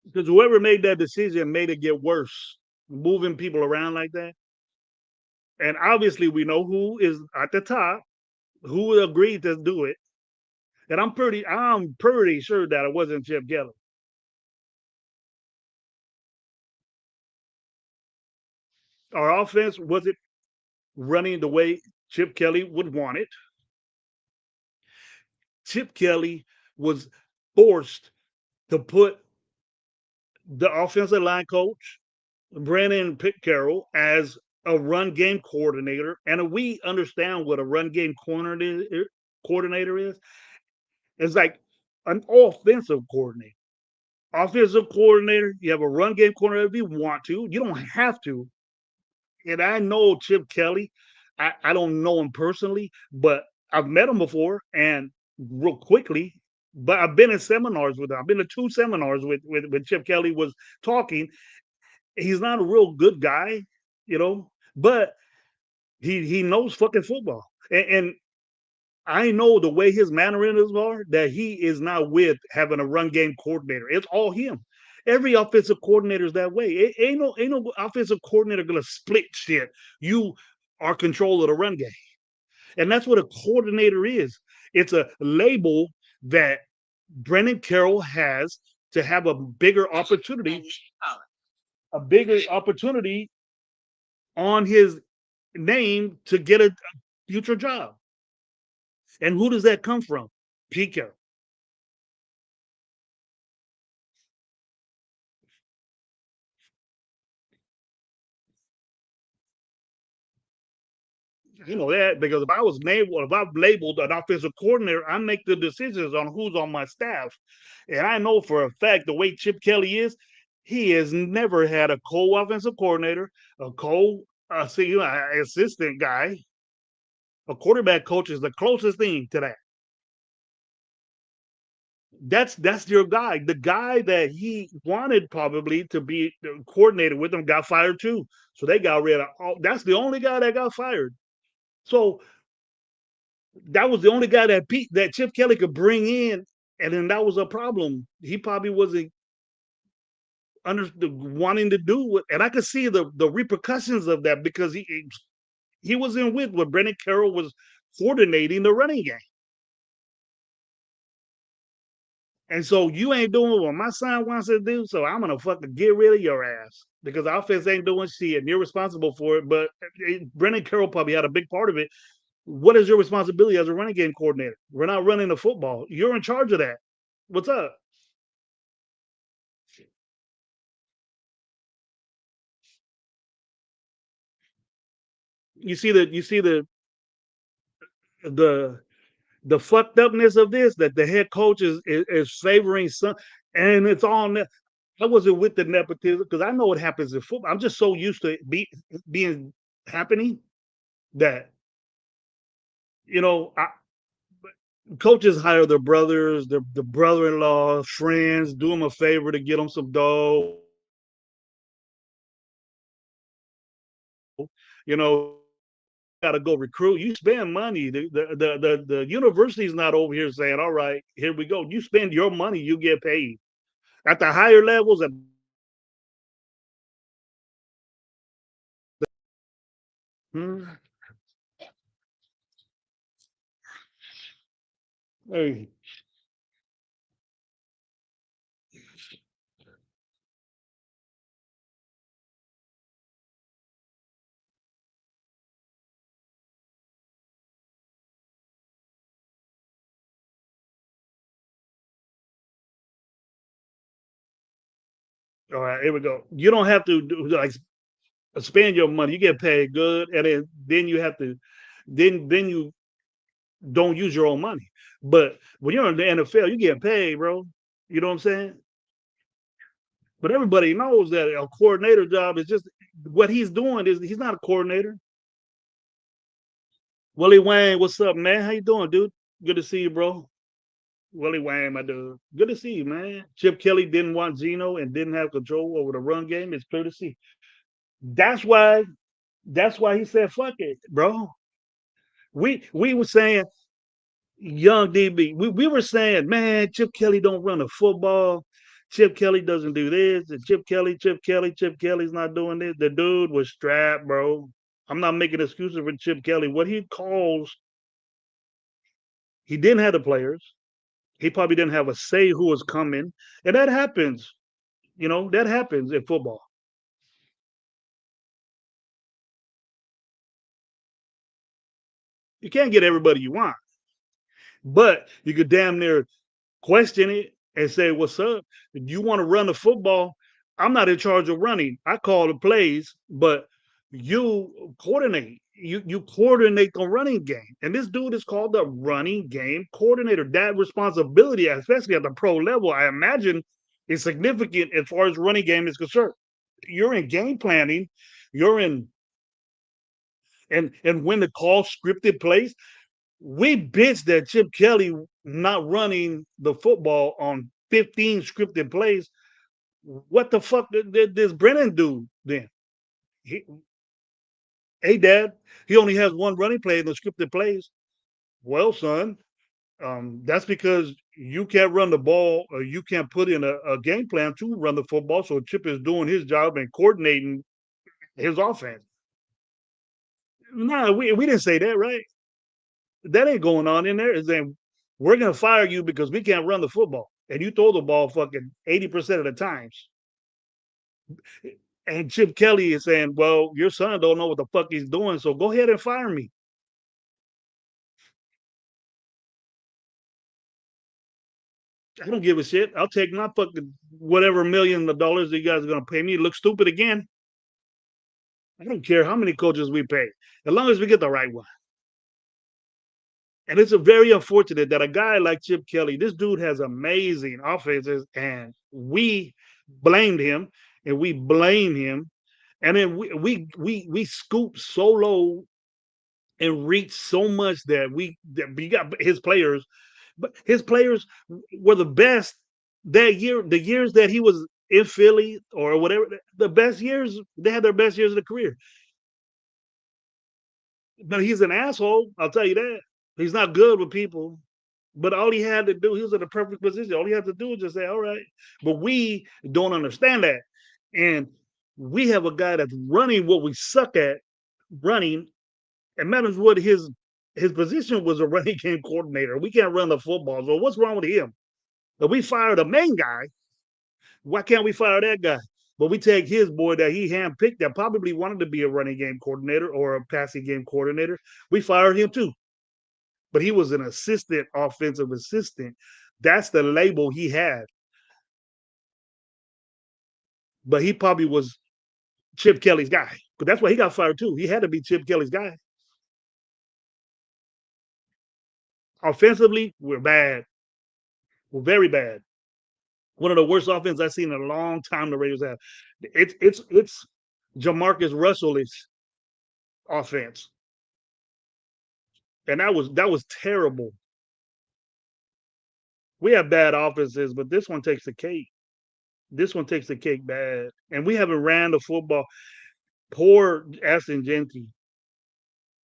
Because whoever made that decision made it get worse, moving people around like that. And obviously, we know who is at the top, who agreed to do it. And I'm pretty sure that it wasn't Chip Kelly. Our offense wasn't running the way Chip Kelly would want it. Chip Kelly was forced to put the offensive line coach, Brandon Pitt Carroll, as a run game coordinator. And if we understand what a run game coordinator is, it's like an offensive coordinator. Offensive coordinator, you have a run game coordinator if you want to. You don't have to. And I know Chip Kelly. I don't know him personally, but I've met him before and real quickly. But I've been in seminars with him. I've been to two seminars with Chip Kelly was talking. He's not a real good guy, but he knows fucking football. And I know the way his mannerisms are that he is not with having a run game coordinator. It's all him. Every offensive coordinator is that way. It ain't no offensive coordinator gonna split shit. You are control of the run game. And that's what a coordinator is. It's a label that Brennan Carroll has to have a bigger opportunity on his name to get a future job. And who does that come from? Pete Carroll. You know that because if I've labeled an offensive coordinator, I make the decisions on who's on my staff. And I know for a fact the way Chip Kelly is, he has never had a co-offensive coordinator, a assistant guy. A quarterback coach is the closest thing to that. That's your guy. The guy that he wanted probably to be coordinated with him got fired too. So they got rid of. That's the only guy that got fired. So that was the only guy that Chip Kelly could bring in, and then that was a problem. He probably wasn't wanting to do it, and I could see the repercussions of that because he wasn't with what Brennan Carroll was coordinating the running game, and so you ain't doing what my son wants to do. So I'm gonna fucking get rid of your ass because the offense ain't doing shit, and you're responsible for it. But Brennan Carroll probably had a big part of it. What is your responsibility as a running game coordinator? We're not running the football. You're in charge of that. What's up? You see the the fucked upness of this that the head coach is favoring some, and it's all. I wasn't with the nepotism because I know what happens in football. I'm just so used to being happening that I, coaches hire their brothers, their brother-in-law, friends, do them a favor to get them some dough. You know, got to go recruit. You spend money. The university's not over here saying, "All right, here we go." You spend your money, you get paid. At the higher levels, hmm, hey, all right, here we go. You don't have to do like spend your money. You get paid good, and then you have to then you don't use your own money. But when you're in the NFL, you get paid, bro. You know what I'm saying? But everybody knows that a coordinator job is just what he's doing is he's not a coordinator. Willie Wayne, what's up, man? How you doing, dude? Good to see you, bro. Willie Wayne, my dude. Good to see you, man. Chip Kelly didn't want Geno and didn't have control over the run game. It's clear to see. That's why. That's why he said, "Fuck it, bro." We were saying young DB. We were saying, man, Chip Kelly don't run the football. Chip Kelly doesn't do this. And Chip Kelly's not doing this. The dude was strapped, bro. I'm not making excuses for Chip Kelly. What he calls, he didn't have the players. He probably didn't have a say who was coming. And that happens. That happens in football. You can't get everybody you want, but you could damn near question it and say, "What's up? If you want to run the football, I'm not in charge of running. I call the plays, but you coordinate. You coordinate the running game." And this dude is called the running game coordinator. That responsibility, especially at the pro level, I imagine is significant as far as running game is concerned. You're in game planning, you're in and when the call scripted plays, we bitched that Chip Kelly not running the football on 15 scripted plays. What the fuck did this Brennan do then? He, hey, Dad, he only has one running play in the scripted plays. Well, son, that's because you can't run the ball or you can't put in a game plan to run the football. So Chip is doing his job and coordinating his offense. No, we didn't say that, right? That ain't going on in there. Is saying we're gonna fire you because we can't run the football and you throw the ball fucking 80% of the times. And Chip Kelly is saying, "Well, your son don't know what the fuck he's doing, so go ahead and fire me." I don't give a shit. I'll take my fucking whatever million of dollars you guys are gonna pay me. Look stupid again. I don't care how many coaches we pay, as long as we get the right one. And it's a very unfortunate that a guy like Chip Kelly, this dude has amazing offenses, and we blamed him and we blame him, and then we scoop so low and reach so much that we got his players, but his players were the best that year. The years that he was in Philly or whatever, the best years they had their best years of the career. But he's an asshole. I'll tell you that. He's not good with people. But all he had to do, he was in a perfect position. All he had to do was just say, "All right." But we don't understand that. And we have a guy that's running what we suck at running. And matters what his position was a running game coordinator. We can't run the football. So what's wrong with him? If we fire the main guy, why can't we fire that guy? But we take his boy that he handpicked that probably wanted to be a running game coordinator or a passing game coordinator. We fired him too. But he was an assistant offensive assistant. That's the label he had. But he probably was Chip Kelly's guy. But that's why he got fired too. He had to be Chip Kelly's guy. Offensively, we're bad. We're very bad. One of the worst offenses I've seen in a long time the Raiders have. It's Jamarcus Russell's offense. And that was terrible. We have bad offenses, but this one takes the cake. This one takes the cake bad. And we haven't ran the football. Poor Aston Genty.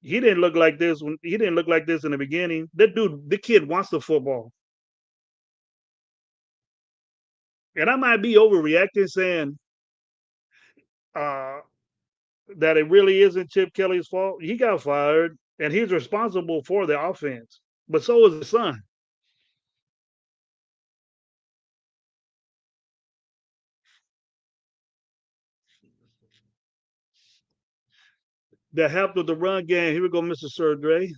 He didn't look like this when he didn't look like this in the beginning. That dude, the kid wants the football. And I might be overreacting saying uh, that it really isn't Chip Kelly's fault. He got fired and he's responsible for the offense, but so is his son. That helped with the run game. Here we go, Mr. Sir Dre.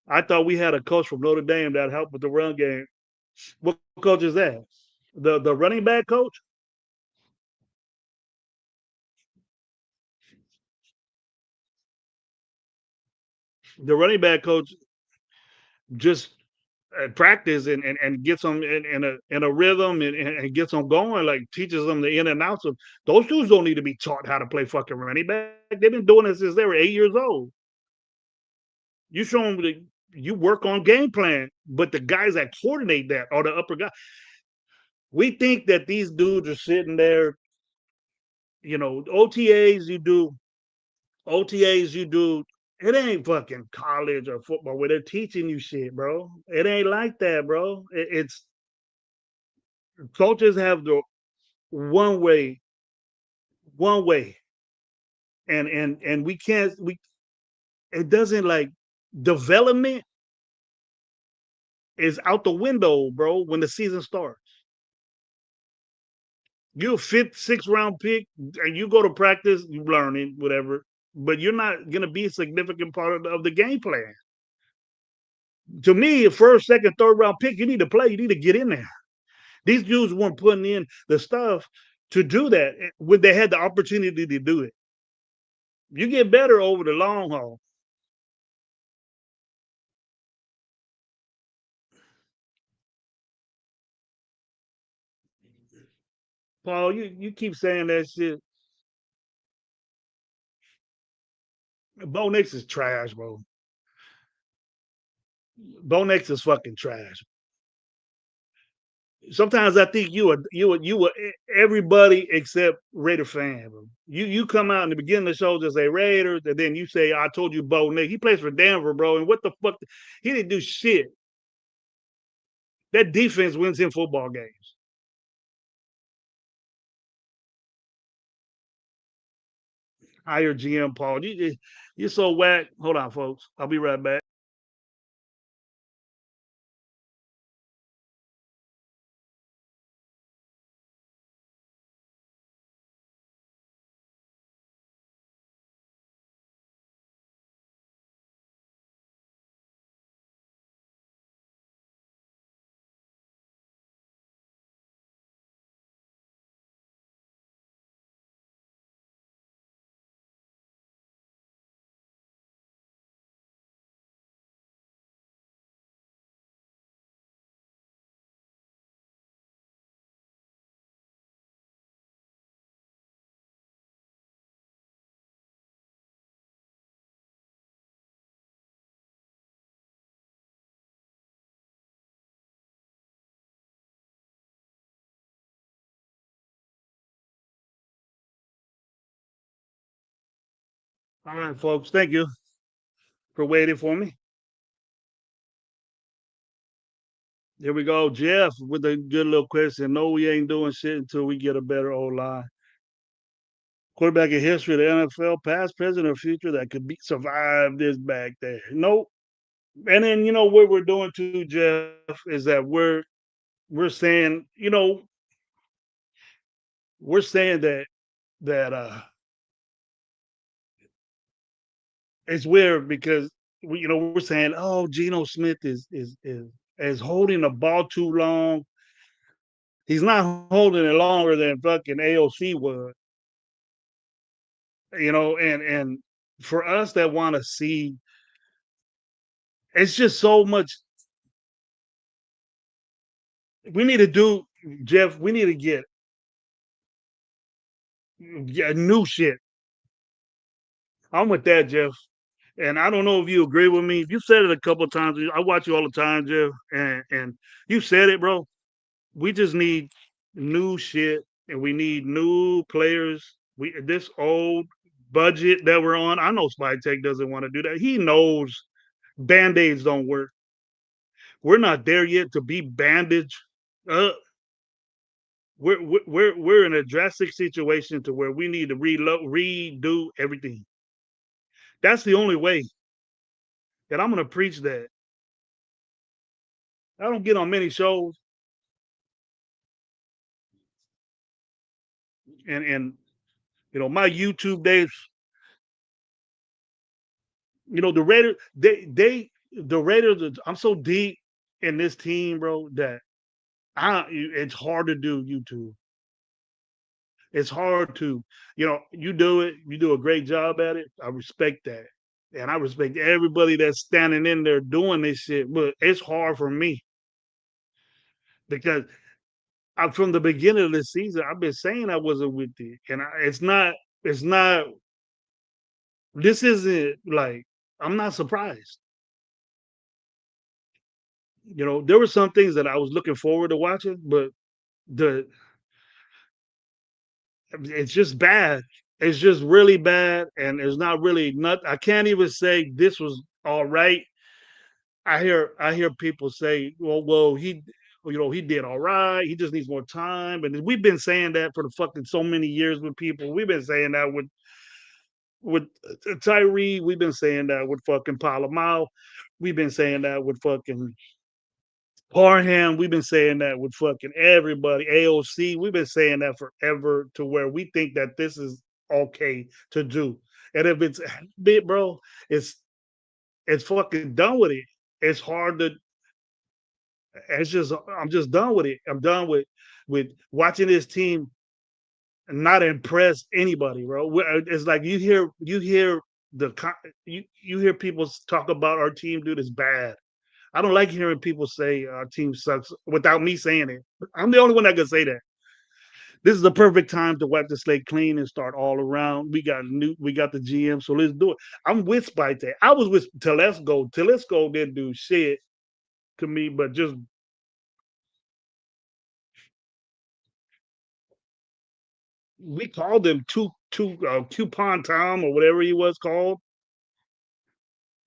I thought we had a coach from Notre Dame that helped with the run game. What coach is that? The running back coach? The running back coach just practice and gets them in a rhythm and gets them going, like teaches them the in and outs of those dudes don't need to be taught how to play fucking running back. They've been doing this since they were 8 years old. You show them you work on game plan, but the guys that coordinate that are the upper guy. We think that these dudes are sitting there, OTAs you do, OTAs you do. It ain't fucking college or football where they're teaching you shit, bro. It ain't like that, bro. It's coaches have the one way, one way, and we can't. We it doesn't like development is out the window, bro. When the season starts, you're a fifth, sixth round pick, and you go to practice, you learning whatever, but you're not gonna be a significant part of the game plan. To me, a first, second, third round pick, you need to play. You need to get in there. These dudes weren't putting in the stuff to do that when they had the opportunity to do it. You get better over the long haul. Paul, you keep saying that shit. Bo Nix is trash, bro. Bo Nix is fucking trash. Sometimes I think you were everybody except Raider fan, bro. You come out in the beginning of the show just say Raiders, and then you say I told you Bo Nix. He plays for Denver, bro. And what the fuck? He didn't do shit. That defense wins him football games. Hire GM Paul. You're so whack. Hold on, folks. I'll be right back. All right, folks. Thank you for waiting for me. Here we go, Jeff, with a good little question. No, we ain't doing shit until we get a better O line. Quarterback in history of the NFL, past, present, or future that could be survive this back there. Nope. And then what we're doing too, Jeff, is that we're saying, we're saying that it's weird because we're saying, oh, Geno Smith is holding the ball too long. He's not holding it longer than fucking AOC was, and for us that want to see, it's just so much we need to do, Jeff. We need to get new shit. I'm with that, Jeff. And I don't know if you agree with me. You said it a couple of times. I watch you all the time, Jeff, and you said it, bro. We just need new shit, and we need new players. We this old. budget that we're on. I know Spy Tech doesn't want to do that. He knows band-aids don't work. We're not there yet to be bandaged up. We're in a drastic situation to where we need to redo everything. That's the only way. And I'm gonna preach that. I don't get on many shows, and my YouTube days. The Raiders. The Raiders. I'm so deep in this team, bro, that it's hard to do YouTube. It's hard to, you do it. You do a great job at it. I respect that, and I respect everybody that's standing in there doing this shit. But it's hard for me because from the beginning of the season, I've been saying I wasn't with it, and it's not. It's not. This isn't like I'm not surprised. There were some things that I was looking forward to watching, but the it's just bad. It's just really bad, and there's not really not. I can't even say this was all right. I hear people say, well, he did all right. He just needs more time, and we've been saying that for the fucking so many years with people. We've been saying that with Tyree. We've been saying that with fucking Palomao. We've been saying that with fucking Parham. We've been saying that with fucking everybody. AOC. We've been saying that forever to where we think that this is okay to do. And if it's a bit, bro, it's fucking done with it. It's hard to. It's just I'm just done with it. I'm done with watching this team not impress anybody, bro. It's like you hear you hear people talk about our team, dude, is bad. I don't like hearing people say our team sucks without me saying it. I'm the only one that can say that. This is the perfect time to wipe the slate clean and start all around. We got the GM, so let's do it. I'm with Spite. I was with Telesco. Telesco didn't do shit to me, but just we called him two coupon Tom or whatever he was called.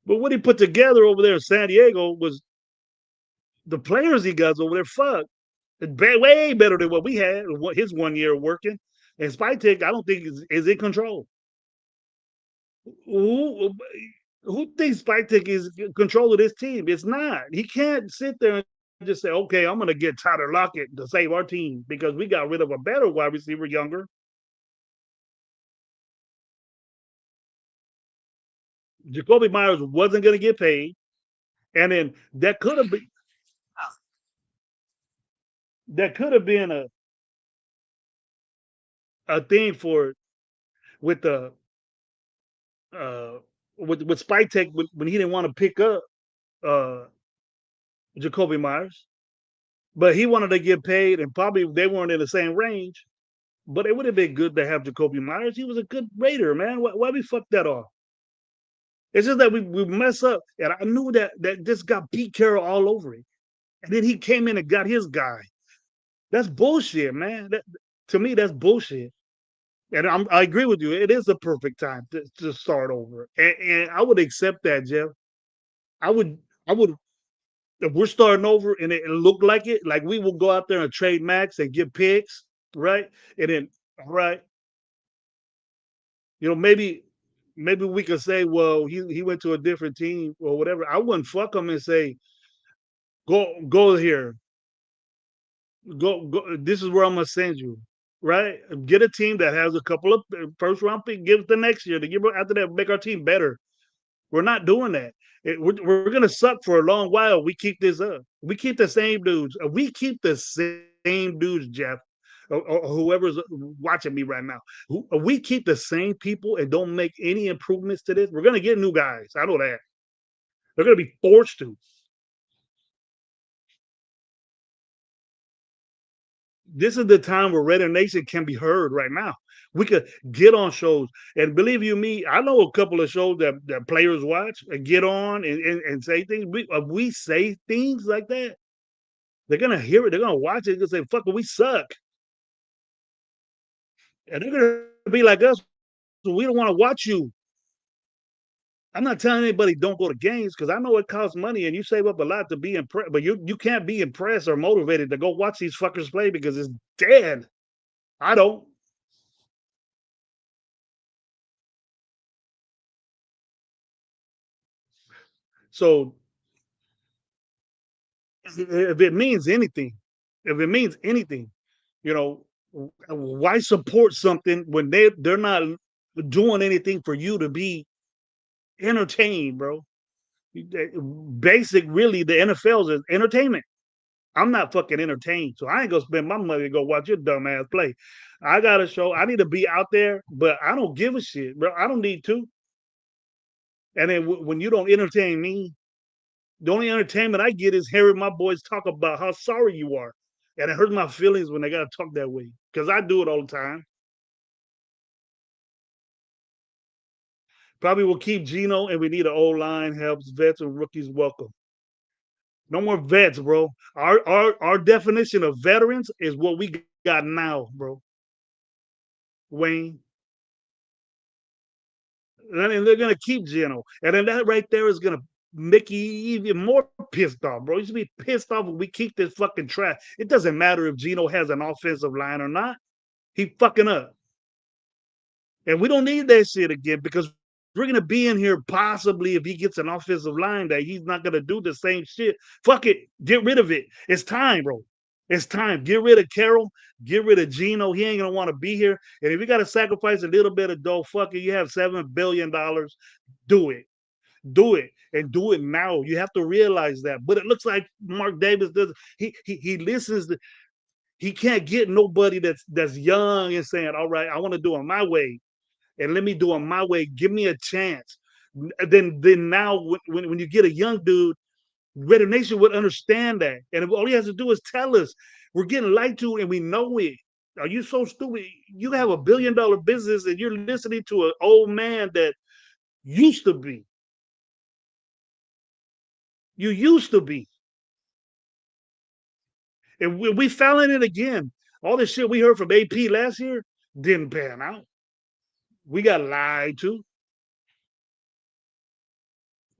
But what he put together over there in San Diego was the players he got over there. Fuck, way better than what we had. What his 1 year working, and Spytek, I don't think is in control. Who who thinks Spytek is in control of this team? It's not. He can't sit there and just say, "Okay, I'm going to get Tyler Lockett to save our team because we got rid of a better wide receiver, younger." Jacoby Myers wasn't going to get paid, and then that could have been a thing for with the uh with Spike Tech when he didn't want to pick up uh Jacoby Myers, but he wanted to get paid, and probably they weren't in the same range. But it would have been good to have Jacoby Myers. He was a good Raider, man. Why we fuck that off? It's just that we mess up, and I knew that this got Pete Carroll all over it, and then he came in and got his guy. That's bullshit, man. To me, that's bullshit. And I agree with you. It is the perfect time to start over, and I would accept that, Jeff. I would, I would. If we're starting over and it looked like it, like we will go out there and trade Max and get picks, right? And then, right, maybe we could say, well, he went to a different team or whatever. I wouldn't fuck him and say, go here, go. This is where I'm gonna send you, right? Get a team that has a couple of first round pick. Give it the next year to give after that, make our team better. We're not doing that. We're going to suck for a long while. We keep this up. We keep the same dudes. We keep the same dudes, Jeff, or whoever's watching me right now. We keep the same people and don't make any improvements to this. We're going to get new guys. I know that. They're going to be forced to. This is the time where Raider Nation can be heard right now. We could get on shows. And believe you me, I know a couple of shows that players watch and get on and say things. We say things like that, they're gonna hear it, they're gonna watch it, they're gonna say, fuck it, we suck. And they're gonna be like us. we don't want to watch you. I'm not telling anybody don't go to games because I know it costs money and you save up a lot to be impressed, but you can't be impressed or motivated to go watch these fuckers play because it's dead. I don't. So if it means anything, if it means anything, you know, why support something when they're not doing anything for you to be entertained, bro? Basic, really, the NFL's is entertainment. I'm not fucking entertained, so I ain't gonna spend my money to go watch your dumb ass play. I got to show. I need to be out there, but I don't give a shit, bro. I don't need to. And then when you don't entertain me, the only entertainment I get is hearing my boys talk about how sorry you are, and it hurts my feelings when they gotta talk that way because I do it all the time. Probably will keep Geno, and we need an O line helps vets and rookies welcome. No more vets, bro. Our definition of veterans is what we got now, bro. Wayne, and they're gonna keep Geno, and then that right there is gonna make you even more pissed off, bro. You should be pissed off when we keep this fucking trash. It doesn't matter if Geno has an offensive line or not. He fucking up, and we don't need that shit again because we're gonna be in here possibly if he gets an offensive line that he's not gonna do the same shit. Fuck it, get rid of it. It's time, bro. It's time. Get rid of Carroll. Get rid of Geno. He ain't gonna want to be here. And if you gotta sacrifice a little bit of dough, fuck it. You have $7 billion. Do it. Do it. And do it now. You have to realize that. But it looks like Mark Davis does. He listens. He can't get nobody that's young and saying, "All right, I want to do it my way, and let me do it my way. Give me a chance." Then now when you get a young dude, Raider Nation would understand that. And all he has to do is tell us we're getting lied to and we know it. Are you so stupid? You have $1 billion business and you're listening to an old man that used to be. You used to be. And we fell in it again. All the shit we heard from AP last year didn't pan out. We got lied to.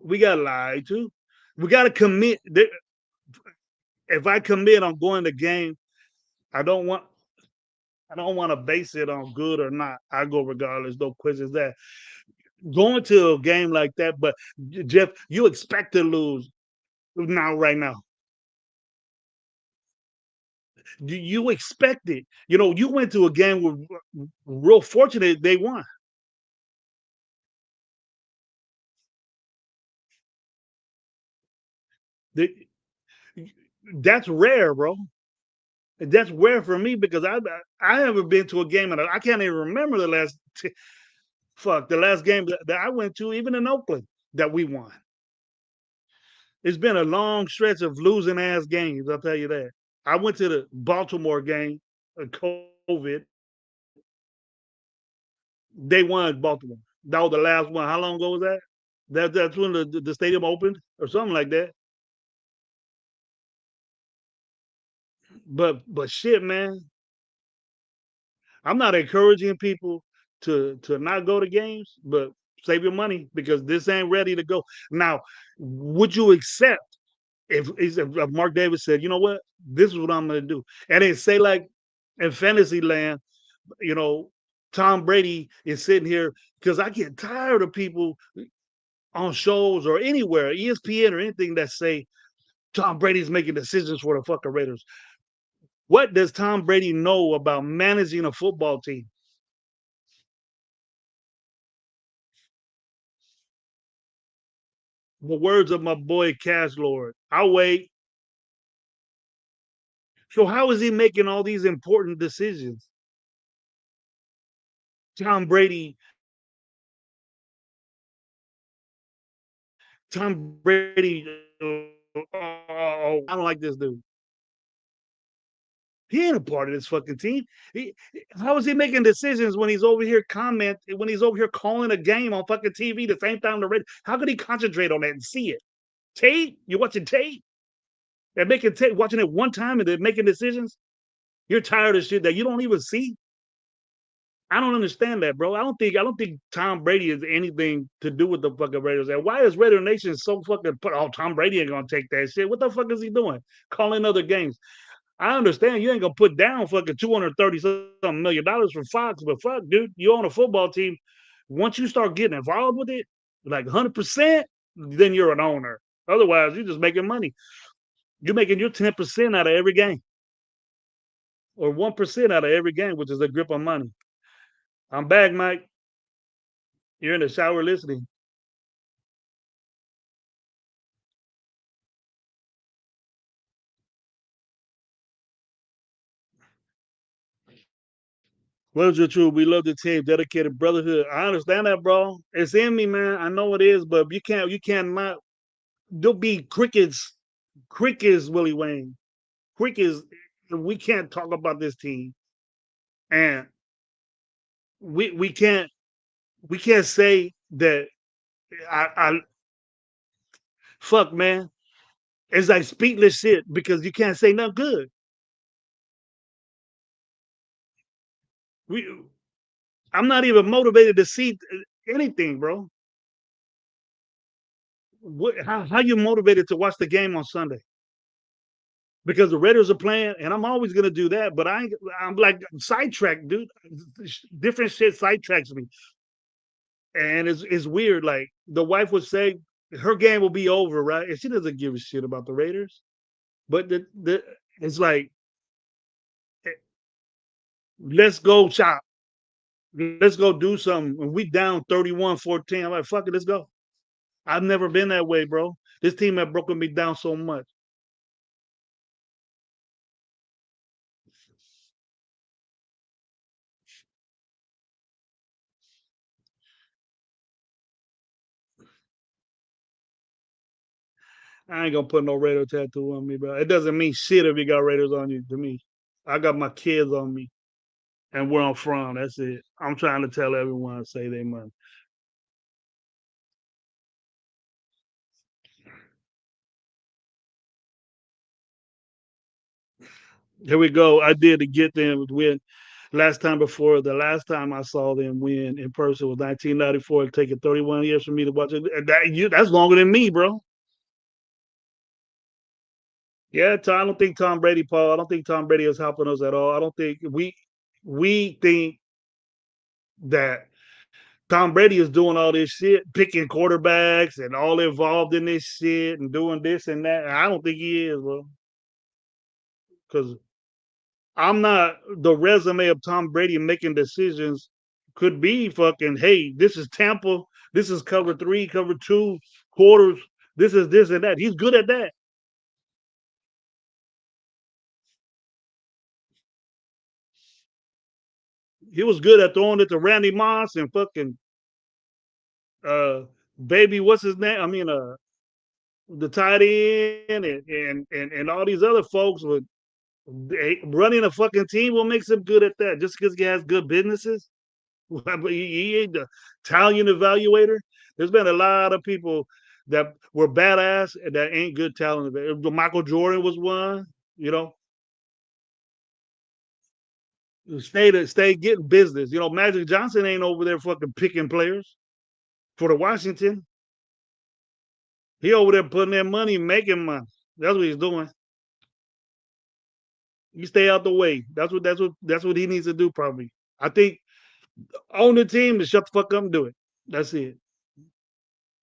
We got lied to. We got to commit. If I commit on going to game, I don't want I don't want to base it on good or not. I go regardless, no questions that. Going to a game like that, but Jeff, you expect to lose now, right now. You expect it. You know, you went to a game with real fortunate they won. They- That's rare, bro. That's rare for me because I haven't been to a game and I can't even remember the last game that I went to, even in Oakland, that we won. It's been a long stretch of losing ass games. I'll tell you that. I went to the Baltimore game, COVID. They won Baltimore. That was the last one. How long ago was that? That's when the stadium opened or something like that. But shit, man, I'm not encouraging people to not go to games, but save your money because this ain't ready to go. Now, would you accept if Mark Davis said, you know what, this is what I'm gonna do, and then say like in fantasy land, you know, Tom Brady is sitting here because I get tired of people on shows or anywhere, ESPN or anything that say Tom Brady's making decisions for the fucking Raiders. What does Tom Brady know about managing a football team? The words of my boy Cash Lord. I'll wait. So how is he making all these important decisions? Tom Brady, Tom Brady. I don't like this dude. He ain't a part of this fucking team. How is he making decisions when he's over here when he's over here calling a game on fucking TV the same time the red? How could he concentrate on that and see it? Tape? You're watching tape and making tape, watching it one time and then making decisions. You're tired of shit that you don't even see. I don't understand that, bro. I don't think Tom Brady has anything to do with the fucking Raiders. And why is Raider Nation so fucking put? Oh, Tom Brady ain't gonna take that shit. What the fuck is he doing? Calling other games. I understand you ain't gonna put down fucking $230 for Fox, but fuck, dude, you own a football team. Once you start getting involved with it, like 100%, then you're an owner. Otherwise, you're just making money. You're making your 10% out of every game, or 1% out of every game, which is a grip of money. I'm back, Mike. You're in the shower listening. What is your truth? We love the team, dedicated brotherhood. I understand that, bro. It's in me, man. I know it is, but you can't not. There'll be crickets, Willie Wayne. Crickets. We can't talk about this team, and we can't say that. I fuck, man. It's like speechless shit because you can't say nothing good. We, I'm not even motivated to see anything, bro. How you motivated to watch the game on Sunday? Because the Raiders are playing, and I'm always gonna do that. But I'm like sidetracked, dude. Different shit sidetracks me, and it's weird. Like the wife would say, her game will be over, right? And she doesn't give a shit about the Raiders. But the it's like, eh, let's go shop, let's go do something. When we down 31-14, I'm like, fuck it, let's go. I've never been that way, bro. This team had broken me down so much. I ain't gonna put no Raider tattoo on me, bro. It doesn't mean shit if you got Raiders on you to me. I got my kids on me and where I'm from. That's it. I'm trying to tell everyone say they money. Here we go. I did to get them to win. The last time I saw them win in person was 1994. It taken 31 years for me to watch it. That's longer than me, bro. Yeah, I don't think Tom Brady, Paul. I don't think Tom Brady is helping us at all. I don't think we think that Tom Brady is doing all this shit, picking quarterbacks and all involved in this shit and doing this and that. I don't think he is, bro. Because I'm not the resume of Tom Brady making decisions could be fucking, hey, this is Tampa, this is cover three, cover two, quarters, this is this and that. He's good at that. He was good at throwing it to Randy Moss and fucking uh baby, what's his name? I mean the tight end and all these other folks with running a fucking team. What makes him good at that? Just because he has good businesses? He ain't the Italian evaluator. There's been a lot of people that were badass and that ain't good talent. Michael Jordan was one. You know, stay getting business. You know, Magic Johnson ain't over there fucking picking players for the Washington. He over there putting their money, making money. That's what he's doing. You stay out the way. That's what he needs to do. Probably. I think on the team to shut the fuck up and do it. That's it.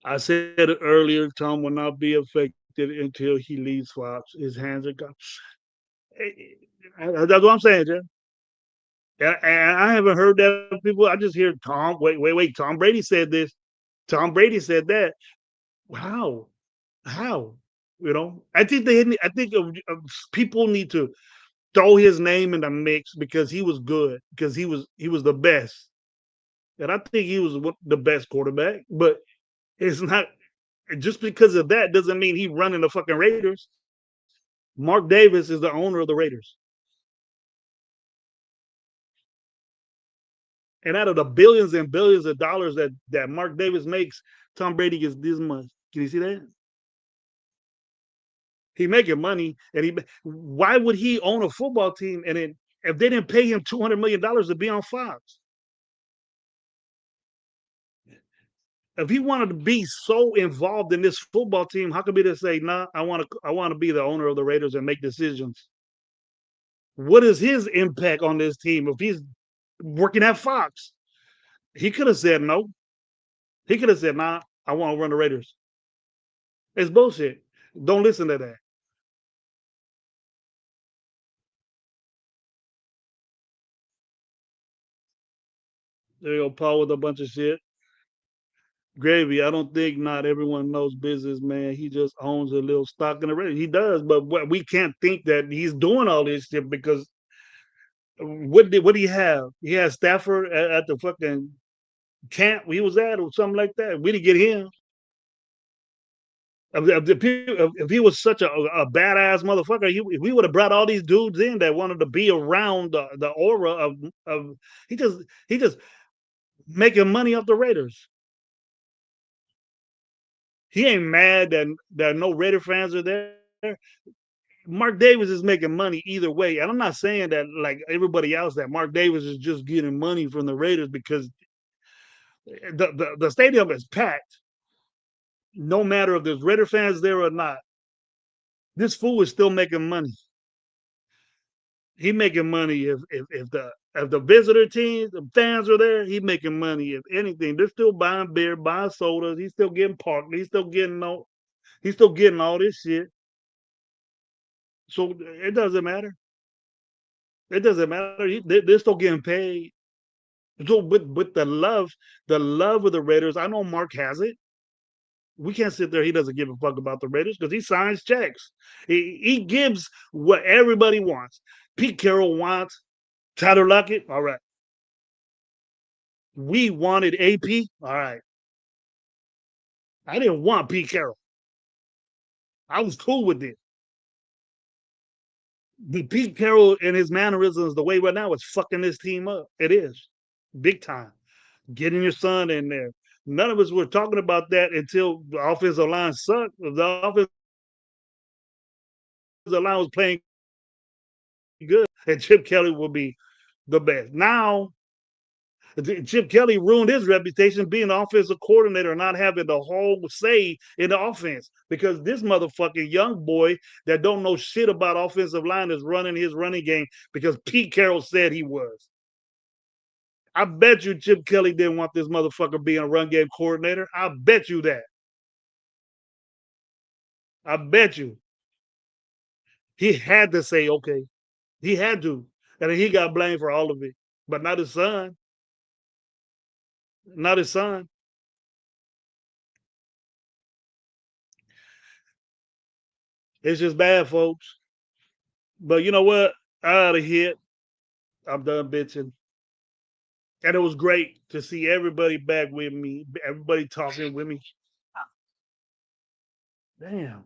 I said it earlier. Tom will not be affected until he leaves Fox. His hands are gone. That's what I'm saying, Jeff. And I haven't heard that from people. I just hear Tom. Wait. Tom Brady said this. Tom Brady said that. How? How? You know, I think people need to throw his name in the mix because he was good, because he was the best, and I think he was the best quarterback. But it's not just because of that doesn't mean he's running the fucking Raiders. Mark Davis is the owner of the Raiders, and out of the billions and billions of dollars that Mark Davis makes, Tom Brady gets this much. Can you see that? He making money, and why would he own a football team and if they didn't pay him $200 million to be on Fox? If he wanted to be so involved in this football team, how could he just say, "Nah, I want to be the owner of the Raiders and make decisions"? What is his impact on this team if he's working at Fox? He could have said no. He could have said, "Nah, I want to run the Raiders." It's bullshit. Don't listen to that. There you go, Paul, with a bunch of shit. Gravy, I don't think not everyone knows business, man. He just owns a little stock in the Raiders. He does, but we can't think that he's doing all this shit because what did he have? He had Stafford at the fucking camp he was at or something like that. We didn't get him. If he was such a badass motherfucker, we would have brought all these dudes in that wanted to be around the aura of he just he just making money off the Raiders. He ain't mad that no Raider fans are there. Mark Davis is making money either way, and I'm not saying that like everybody else that Mark Davis is just getting money from the Raiders because the stadium is packed. No matter if there's Raider fans there or not, this fool is still making money. He making money if the visitor teams, the fans are there, he making money. If anything, they're still buying beer, buying sodas. He's still getting parked. He's still getting all this shit. So it doesn't matter. It doesn't matter. They're still getting paid. So with the love of the Raiders, I know Mark has it. We can't sit there. He doesn't give a fuck about the Raiders because he signs checks. He gives what everybody wants. Pete Carroll wants Tyler Lockett. All right. We wanted AP. All right. I didn't want Pete Carroll. I was cool with it. But Pete Carroll and his mannerisms, the way right now, is fucking this team up. It is big time. Getting your son in there. None of us were talking about that until the offensive line sucked. The offensive line was playing good, and Chip Kelly will be the best. Now, Chip Kelly ruined his reputation being the offensive coordinator, not having the whole say in the offense because this motherfucking young boy that don't know shit about offensive line is running his running game because Pete Carroll said he was. I bet you Chip Kelly didn't want this motherfucker being a run game coordinator. I bet you that. I bet you. He had to say, okay. He had to. And he got blamed for all of it. But not his son. Not his son. It's just bad, folks. But you know what? I ought to hit. I'm done bitching. And it was great to see everybody back with me, everybody talking with me. Damn.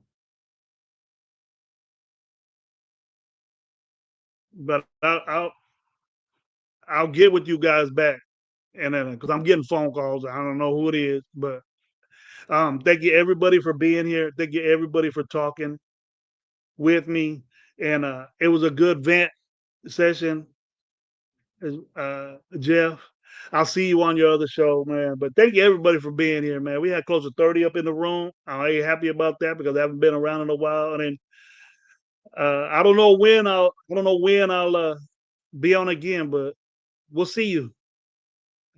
But I'll get with you guys back. And then because I'm getting phone calls. I don't know who it is, but thank you everybody for being here. Thank you everybody for talking with me. And it was a good vent session, Jeff. I'll see you on your other show, man. But thank you everybody for being here, man. We had close to 30 up in the room. I'm really happy about that because I haven't been around in a while. And then I don't know when I'll be on again, but we'll see you.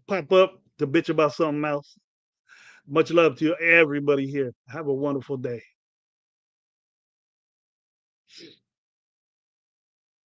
Pop up to bitch about something else. Much love to you, everybody here. Have a wonderful day.